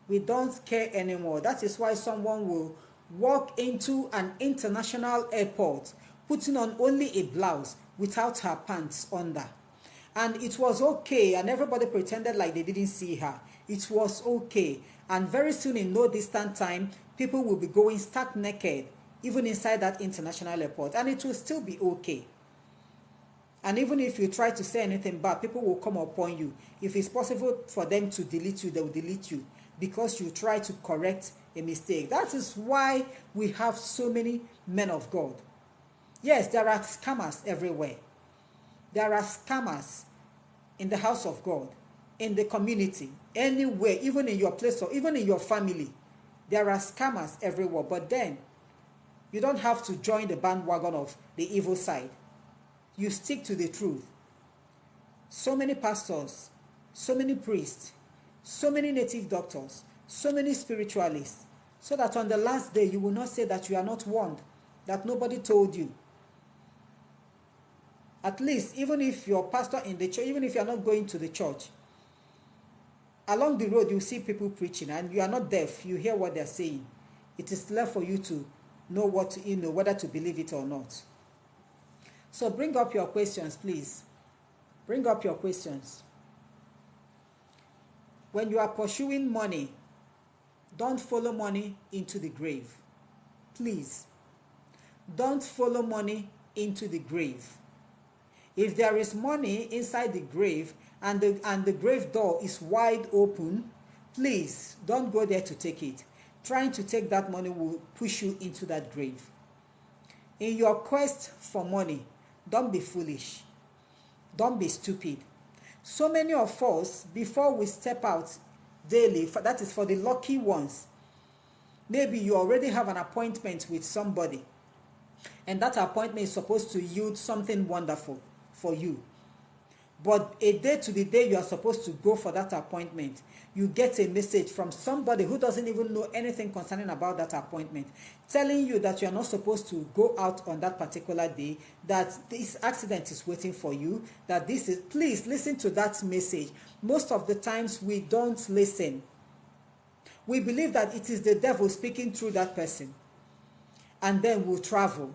We don't care anymore. That is why someone will walk into an international airport putting on only a blouse without her pants under. And it was okay, and everybody pretended like they didn't see her. It was okay. And very soon, in no distant time, people will be going stark naked, even inside that international airport, and it will still be okay. And even if you try to say anything bad, people will come upon you. If it's possible for them to delete you, they will delete you because you try to correct a mistake. That is why we have so many men of God. Yes, there are scammers everywhere. There are scammers in the house of God, in the community, anywhere, even in your place or even in your family. There are scammers everywhere. But then, you don't have to join the bandwagon of the evil side. You stick to the truth. So many pastors, so many priests, so many native doctors, so many spiritualists, so that on the last day you will not say that you are not warned, that nobody told you. At least, even if your pastor in the church, even if you are not going to the church, along the road you see people preaching and you are not deaf, you hear what they are saying. It is left for you to know whether to believe it or not. So bring up your questions, please. Bring up your questions. When you are pursuing money, don't follow money into the grave. Please. Don't follow money into the grave. If there is money inside the grave and the grave door is wide open, please don't go there to take it. Trying to take that money will push you into that grave. In your quest for money, don't be foolish. Don't be stupid. So many of us, before we step out daily, that is for the lucky ones, maybe you already have an appointment with somebody, and that appointment is supposed to yield something wonderful for you. But a day to the day you are supposed to go for that appointment, you get a message from somebody who doesn't even know anything concerning about that appointment, telling you that you are not supposed to go out on that particular day, that this accident is waiting for you, that this is... Please listen to that message. Most of the times we don't listen. We believe that it is the devil speaking through that person, and then we'll travel.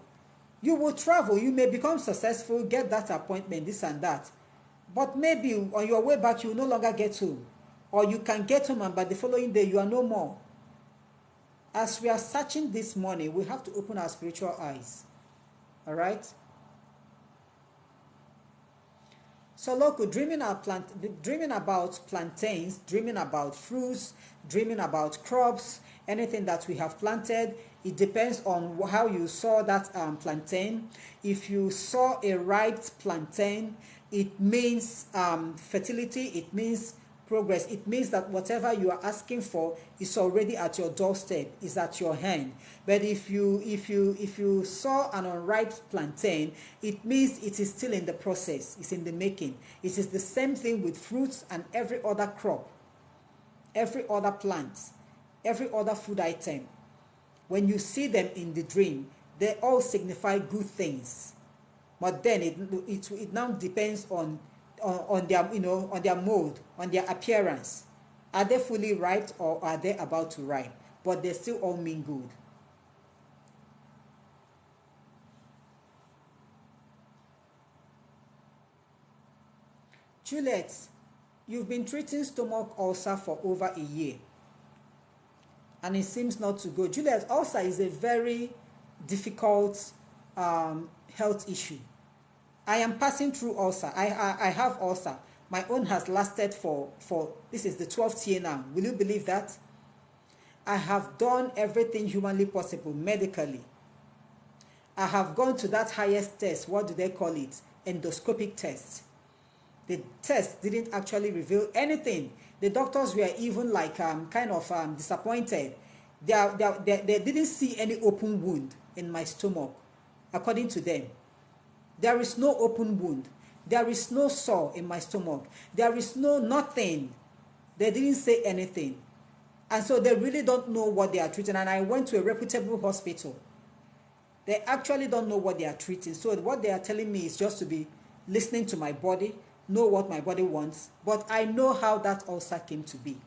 You will travel, you may become successful, get that appointment, this and that. But maybe on your way back, you will no longer get home. Or you can get home and by the following day, you are no more. As we are searching this morning, we have to open our spiritual eyes. All right? So look, dreaming about plantains, dreaming about fruits, dreaming about crops, anything that we have planted, it depends on how you saw that plantain. If you saw a ripe plantain, it means fertility, it means progress, it means that whatever you are asking for is already at your doorstep, is at your hand. But if you saw an unripe plantain, it means it is still in the process, it's in the making. It is the same thing with fruits and every other crop, every other plant, every other food item. When you see them in the dream, they all signify good things. But then it now depends on their, on their mode, on their appearance. Are they fully ripe or are they about to ripe? But they still all mean good. Juliet, you've been treating stomach ulcer for over a year and it seems not to go. Juliet, ulcer is a very difficult health issue. I am passing through ulcer. I have ulcer. My own has lasted for this is the 12th year now. Will you believe that? I have done everything humanly possible medically. I have gone to that highest test. What do they call it? Endoscopic test. The test didn't actually reveal anything. The doctors were even like kind of disappointed. They didn't see any open wound in my stomach, according to them. There is no open wound. There is no sore in my stomach. There is no nothing. They didn't say anything. And so they really don't know what they are treating. And I went to a reputable hospital. They actually don't know what they are treating. So what they are telling me is just to be listening to my body, know what my body wants. But I know how that ulcer came to be.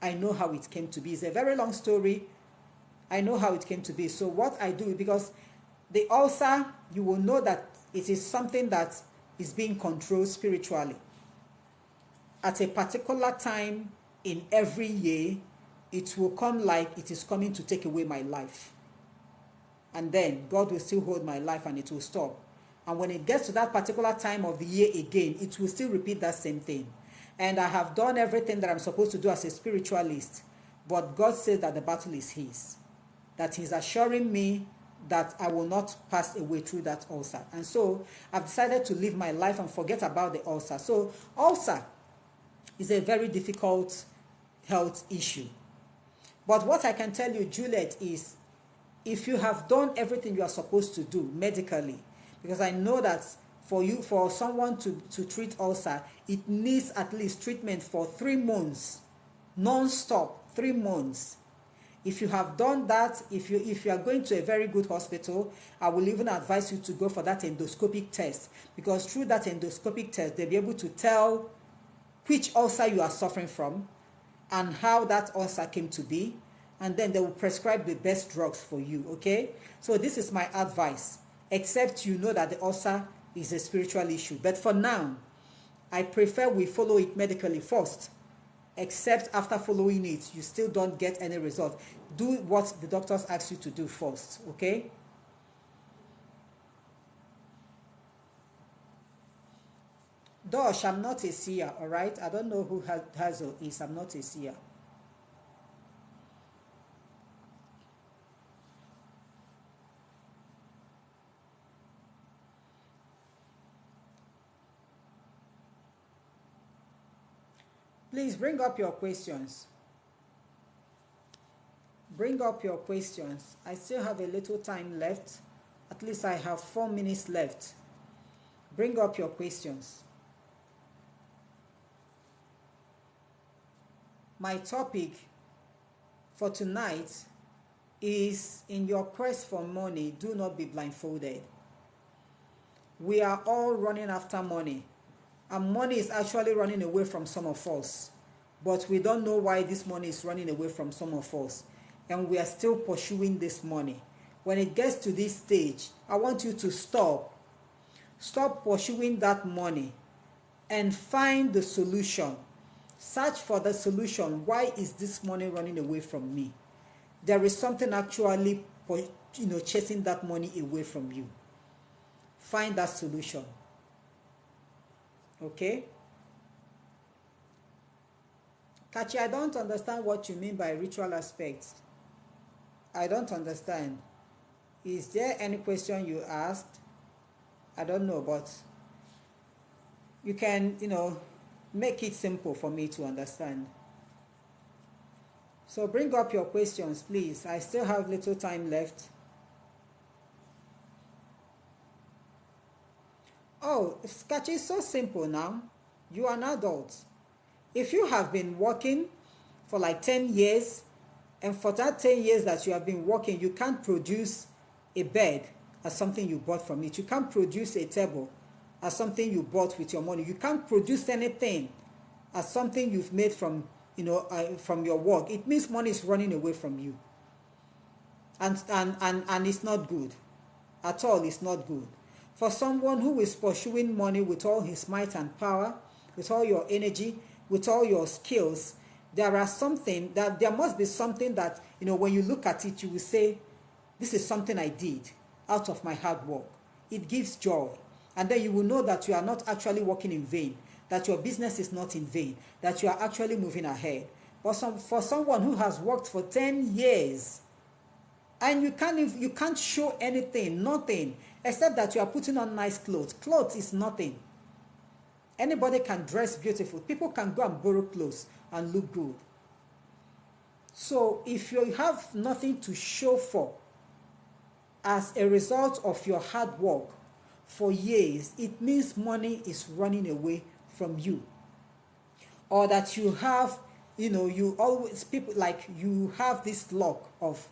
I know how it came to be. It's a very long story. I know how it came to be. So what I do, because the ulcer, you will know that it is something that is being controlled spiritually. At a particular time in every year, it will come like it is coming to take away my life. And then God will still hold my life and it will stop. And when it gets to that particular time of the year again, it will still repeat that same thing. And I have done everything that I'm supposed to do as a spiritualist. But God says that the battle is His. That He's assuring me that I will not pass away through that ulcer. And so I've decided to live my life and forget about the ulcer. So ulcer is a very difficult health issue. But what I can tell you, Juliet, is if you have done everything you are supposed to do medically, because I know that for someone to treat ulcer, it needs at least treatment for 3 months, non-stop, 3 months. If you have done that, if you are going to a very good hospital, I will even advise you to go for that endoscopic test, because through that endoscopic test, they'll be able to tell which ulcer you are suffering from and how that ulcer came to be, and then they will prescribe the best drugs for you, okay? So this is my advice, except you know that the ulcer is a spiritual issue. But for now, I prefer we follow it medically first. Except after following it, you still don't get any result. Do what the doctors ask you to do first, okay? Dosh, I'm not a seer, all right? I don't know who Hazel is. I'm not a seer. Please bring up your questions. Bring up your questions. I still have a little time left. At least I have 4 minutes left. Bring up your questions. My topic for tonight is, in your quest for money, do not be blindfolded. We are all running after money. And money is actually running away from some of us. But we don't know why this money is running away from some of us. And we are still pursuing this money. When it gets to this stage, I want you to stop. Stop pursuing that money and find the solution. Search for the solution. Why is this money running away from me? There is something actually, chasing that money away from you. Find that solution. Okay? Kachi, I don't understand what you mean by ritual aspects. I don't understand. Is there any question you asked? I don't know, but you can, Make it simple for me to understand. So bring up your questions, please. I still have little time left. Oh, Sketch is so simple now. You are an adult. If you have been working for like 10 years, and for that 10 years that you have been working, you can't produce a bed as something you bought from it. You can't produce a table as something you bought with your money. You can't produce anything as something you've made from, from your work. It means money is running away from you. And it's not good. At all, it's not good. For someone who is pursuing money with all his might and power, with all your energy, with all your skills, there must be something that, when you look at it, you will say, this is something I did out of my hard work. It gives joy. And then you will know that you are not actually working in vain, that your business is not in vain, that you are actually moving ahead. But for someone who has worked for 10 years, and you can't show anything, nothing, except that you are putting on nice clothes. Clothes is nothing. Anybody can dress beautiful. People can go and borrow clothes and look good. So if you have nothing to show for as a result of your hard work for years, it means money is running away from you. Or that you have, you always, people like you have this luck of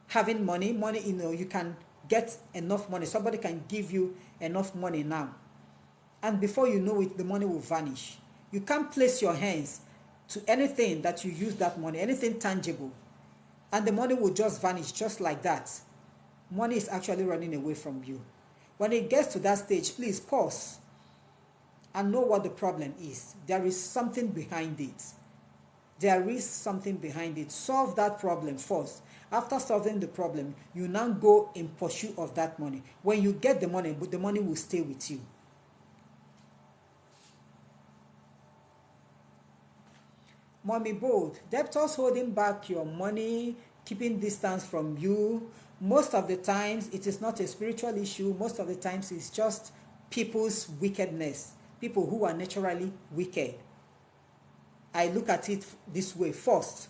having money, you can get enough money. Somebody can give you enough money now. And before you know it, the money will vanish. You can't place your hands to anything that you use that money, anything tangible. And the money will just vanish just like that. Money is actually running away from you. When it gets to that stage, please pause and know what the problem is. There is something behind it. There is something behind it. Solve that problem first. After solving the problem, you now go in pursuit of that money. When you get the money will stay with you. Mommy Bold, debtors holding back your money, keeping distance from you. Most of the times, it is not a spiritual issue. Most of the times, it's just people's wickedness. People who are naturally wicked. I look at it this way. First,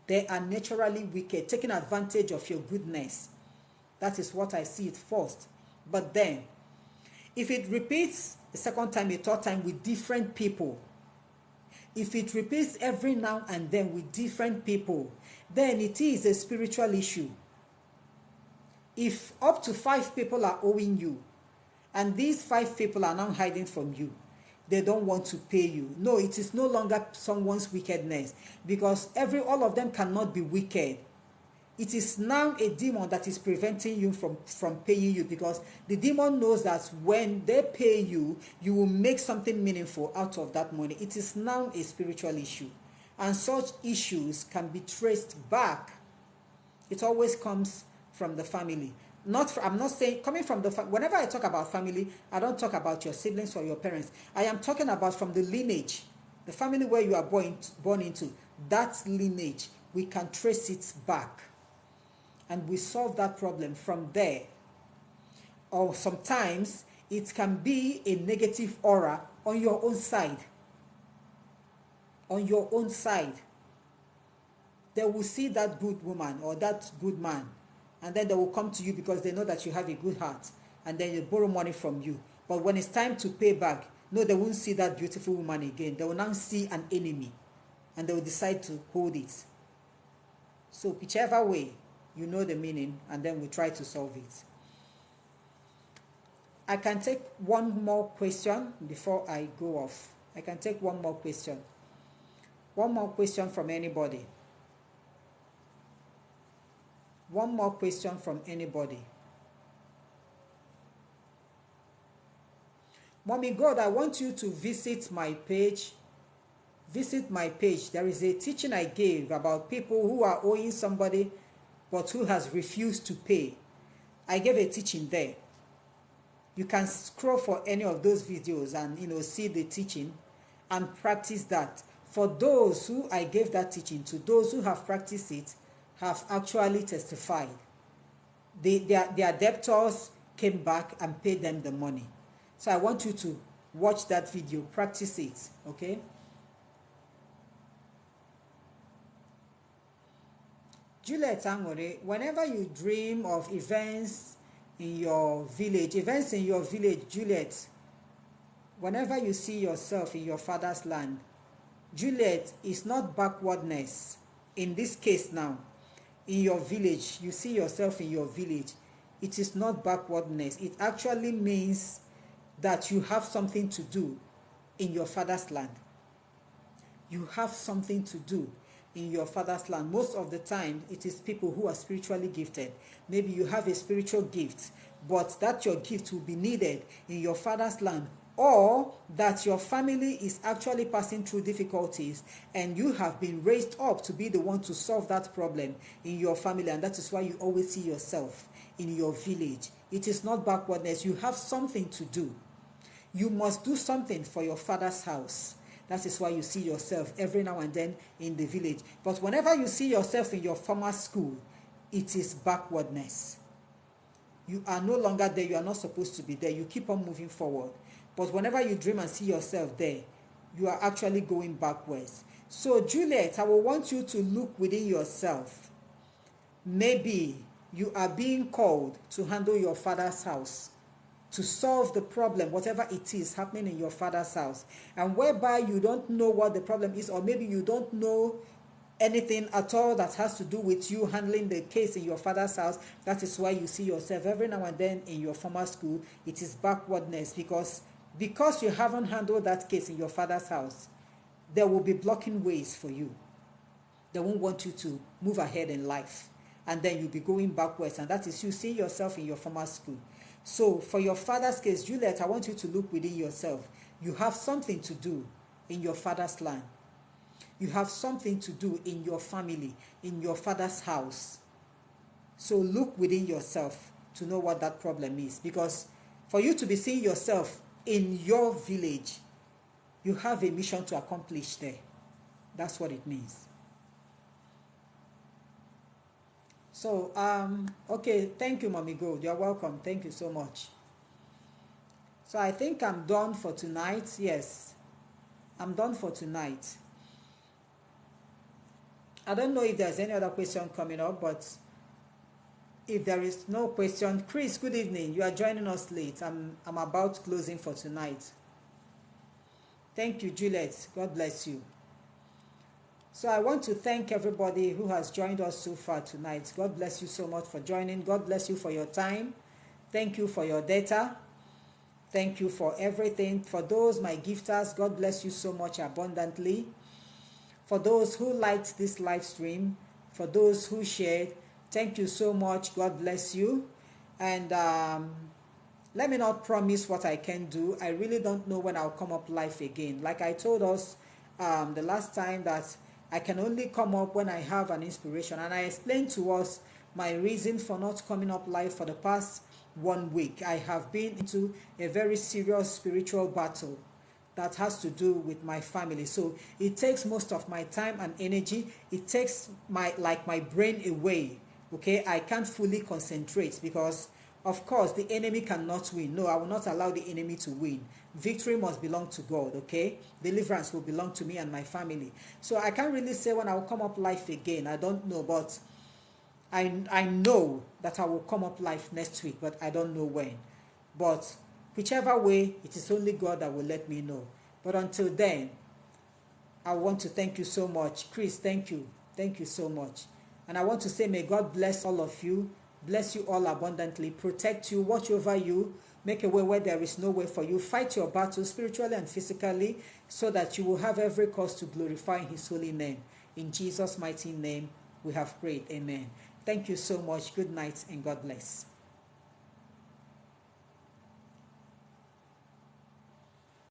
they are naturally wicked, taking advantage of your goodness. That is what I see it first. But then, if it repeats the second time, a third time with different people, if it repeats every now and then with different people, then it is a spiritual issue. If up to 5 people are owing you, and these 5 people are now hiding from you, they don't want to pay you. No, it is no longer someone's wickedness, because all of them cannot be wicked. It is now a demon that is preventing you from paying you, because the demon knows that when they pay you, you will make something meaningful out of that money. It is now a spiritual issue. And such issues can be traced back. It always comes from the family. I'm not saying coming from the family. Whenever I talk about family, I don't talk about your siblings or your parents. I am talking about from the lineage, the family where you are born into. That lineage, we can trace it back. And we solve that problem from there. Or sometimes it can be a negative aura on your own side. On your own side. They will see that good woman or that good man, and then they will come to you because they know that you have a good heart, and then they borrow money from you. But when it's time to pay back, no, they won't see that beautiful woman again. They will now see an enemy, and they will decide to hold it. So whichever way, you know the meaning, and then we try to solve it. I can take one more question before I go off. I can take one more question. One more question from anybody. One more question from anybody. Mommy God, I want you to visit my page. Visit my page. There is a teaching I gave about people who are owing somebody but who has refused to pay. I gave a teaching there. You can scroll for any of those videos and see the teaching and practice that. For those who I gave that teaching to, those who have practiced it have actually testified. Their debtors came back and paid them the money. So I want you to watch that video, practice it, okay? Juliet Angore, whenever you dream of events in your village, Juliet, whenever you see yourself in your father's land, Juliet, is not backwardness. In this case now, in your village, you see yourself in your village, it is not backwardness. It actually means that you have something to do in your father's land. You have something to do in your father's land. Most of the time, it is people who are spiritually gifted. Maybe you have a spiritual gift, but that your gift will be needed in your father's land, or that your family is actually passing through difficulties and you have been raised up to be the one to solve that problem in your family, and that is why you always see yourself in your village. It is not backwardness. You have something to do. You must do something for your father's house. That is why you see yourself every now and then in the village. But whenever you see yourself in your former school, it is backwardness. You are no longer there. You are not supposed to be there. You keep on moving forward. But whenever you dream and see yourself there, you are actually going backwards. So Juliet, I will want you to look within yourself. Maybe you are being called to handle your father's house, to solve the problem, whatever it is happening in your father's house, and whereby you don't know what the problem is, or maybe you don't know anything at all that has to do with you handling the case in your father's house. That is why you see yourself every now and then in your former school. It is backwardness, because you haven't handled that case in your father's house, there will be blocking ways for you. They won't want you to move ahead in life, and then you'll be going backwards, and that is you see yourself in your former school. So for your father's case, Juliet, I want you to look within yourself. You have something to do in your father's land. You have something to do in your family, in your father's house. So look within yourself to know what that problem is. Because for you to be seeing yourself in your village, you have a mission to accomplish there. That's what it means. So, okay, thank you, Mommy Gold. You're welcome. Thank you so much. So I think I'm done for tonight. Yes, I'm done for tonight. I don't know if there's any other question coming up, but if there is no question, Chris, good evening. You are joining us late. I'm about closing for tonight. Thank you, Juliet. God bless you. So I want to thank everybody who has joined us so far tonight. God bless you so much for joining. God bless you for your time. Thank you for your data. Thank you for everything. For those, my gifters, God bless you so much abundantly. For those who liked this live stream, for those who shared, thank you so much. God bless you. And let me not promise what I can do. I really don't know when I'll come up live again. Like I told us the last time, that I can only come up when I have an inspiration. And I explained to us my reason for not coming up live for the past 1 week. I have been into a very serious spiritual battle that has to do with my family. So it takes most of my time and energy. It takes my brain away. Okay, I can't fully concentrate because, of course, the enemy cannot win. No, I will not allow the enemy to win. Victory must belong to God, okay? Deliverance will belong to me and my family. So I can't really say when I will come up live again. I don't know, but I know that I will come up live next week, but I don't know when. But whichever way, it is only God that will let me know. But until then, I want to thank you so much. Chris, thank you. Thank you so much. And I want to say, may God bless all of you. Bless you all abundantly. Protect you. Watch over you. Make a way where there is no way for you. Fight your battles spiritually and physically, so that you will have every cause to glorify His holy name. In Jesus' mighty name, we have prayed. Amen. Thank you so much. Good night and God bless.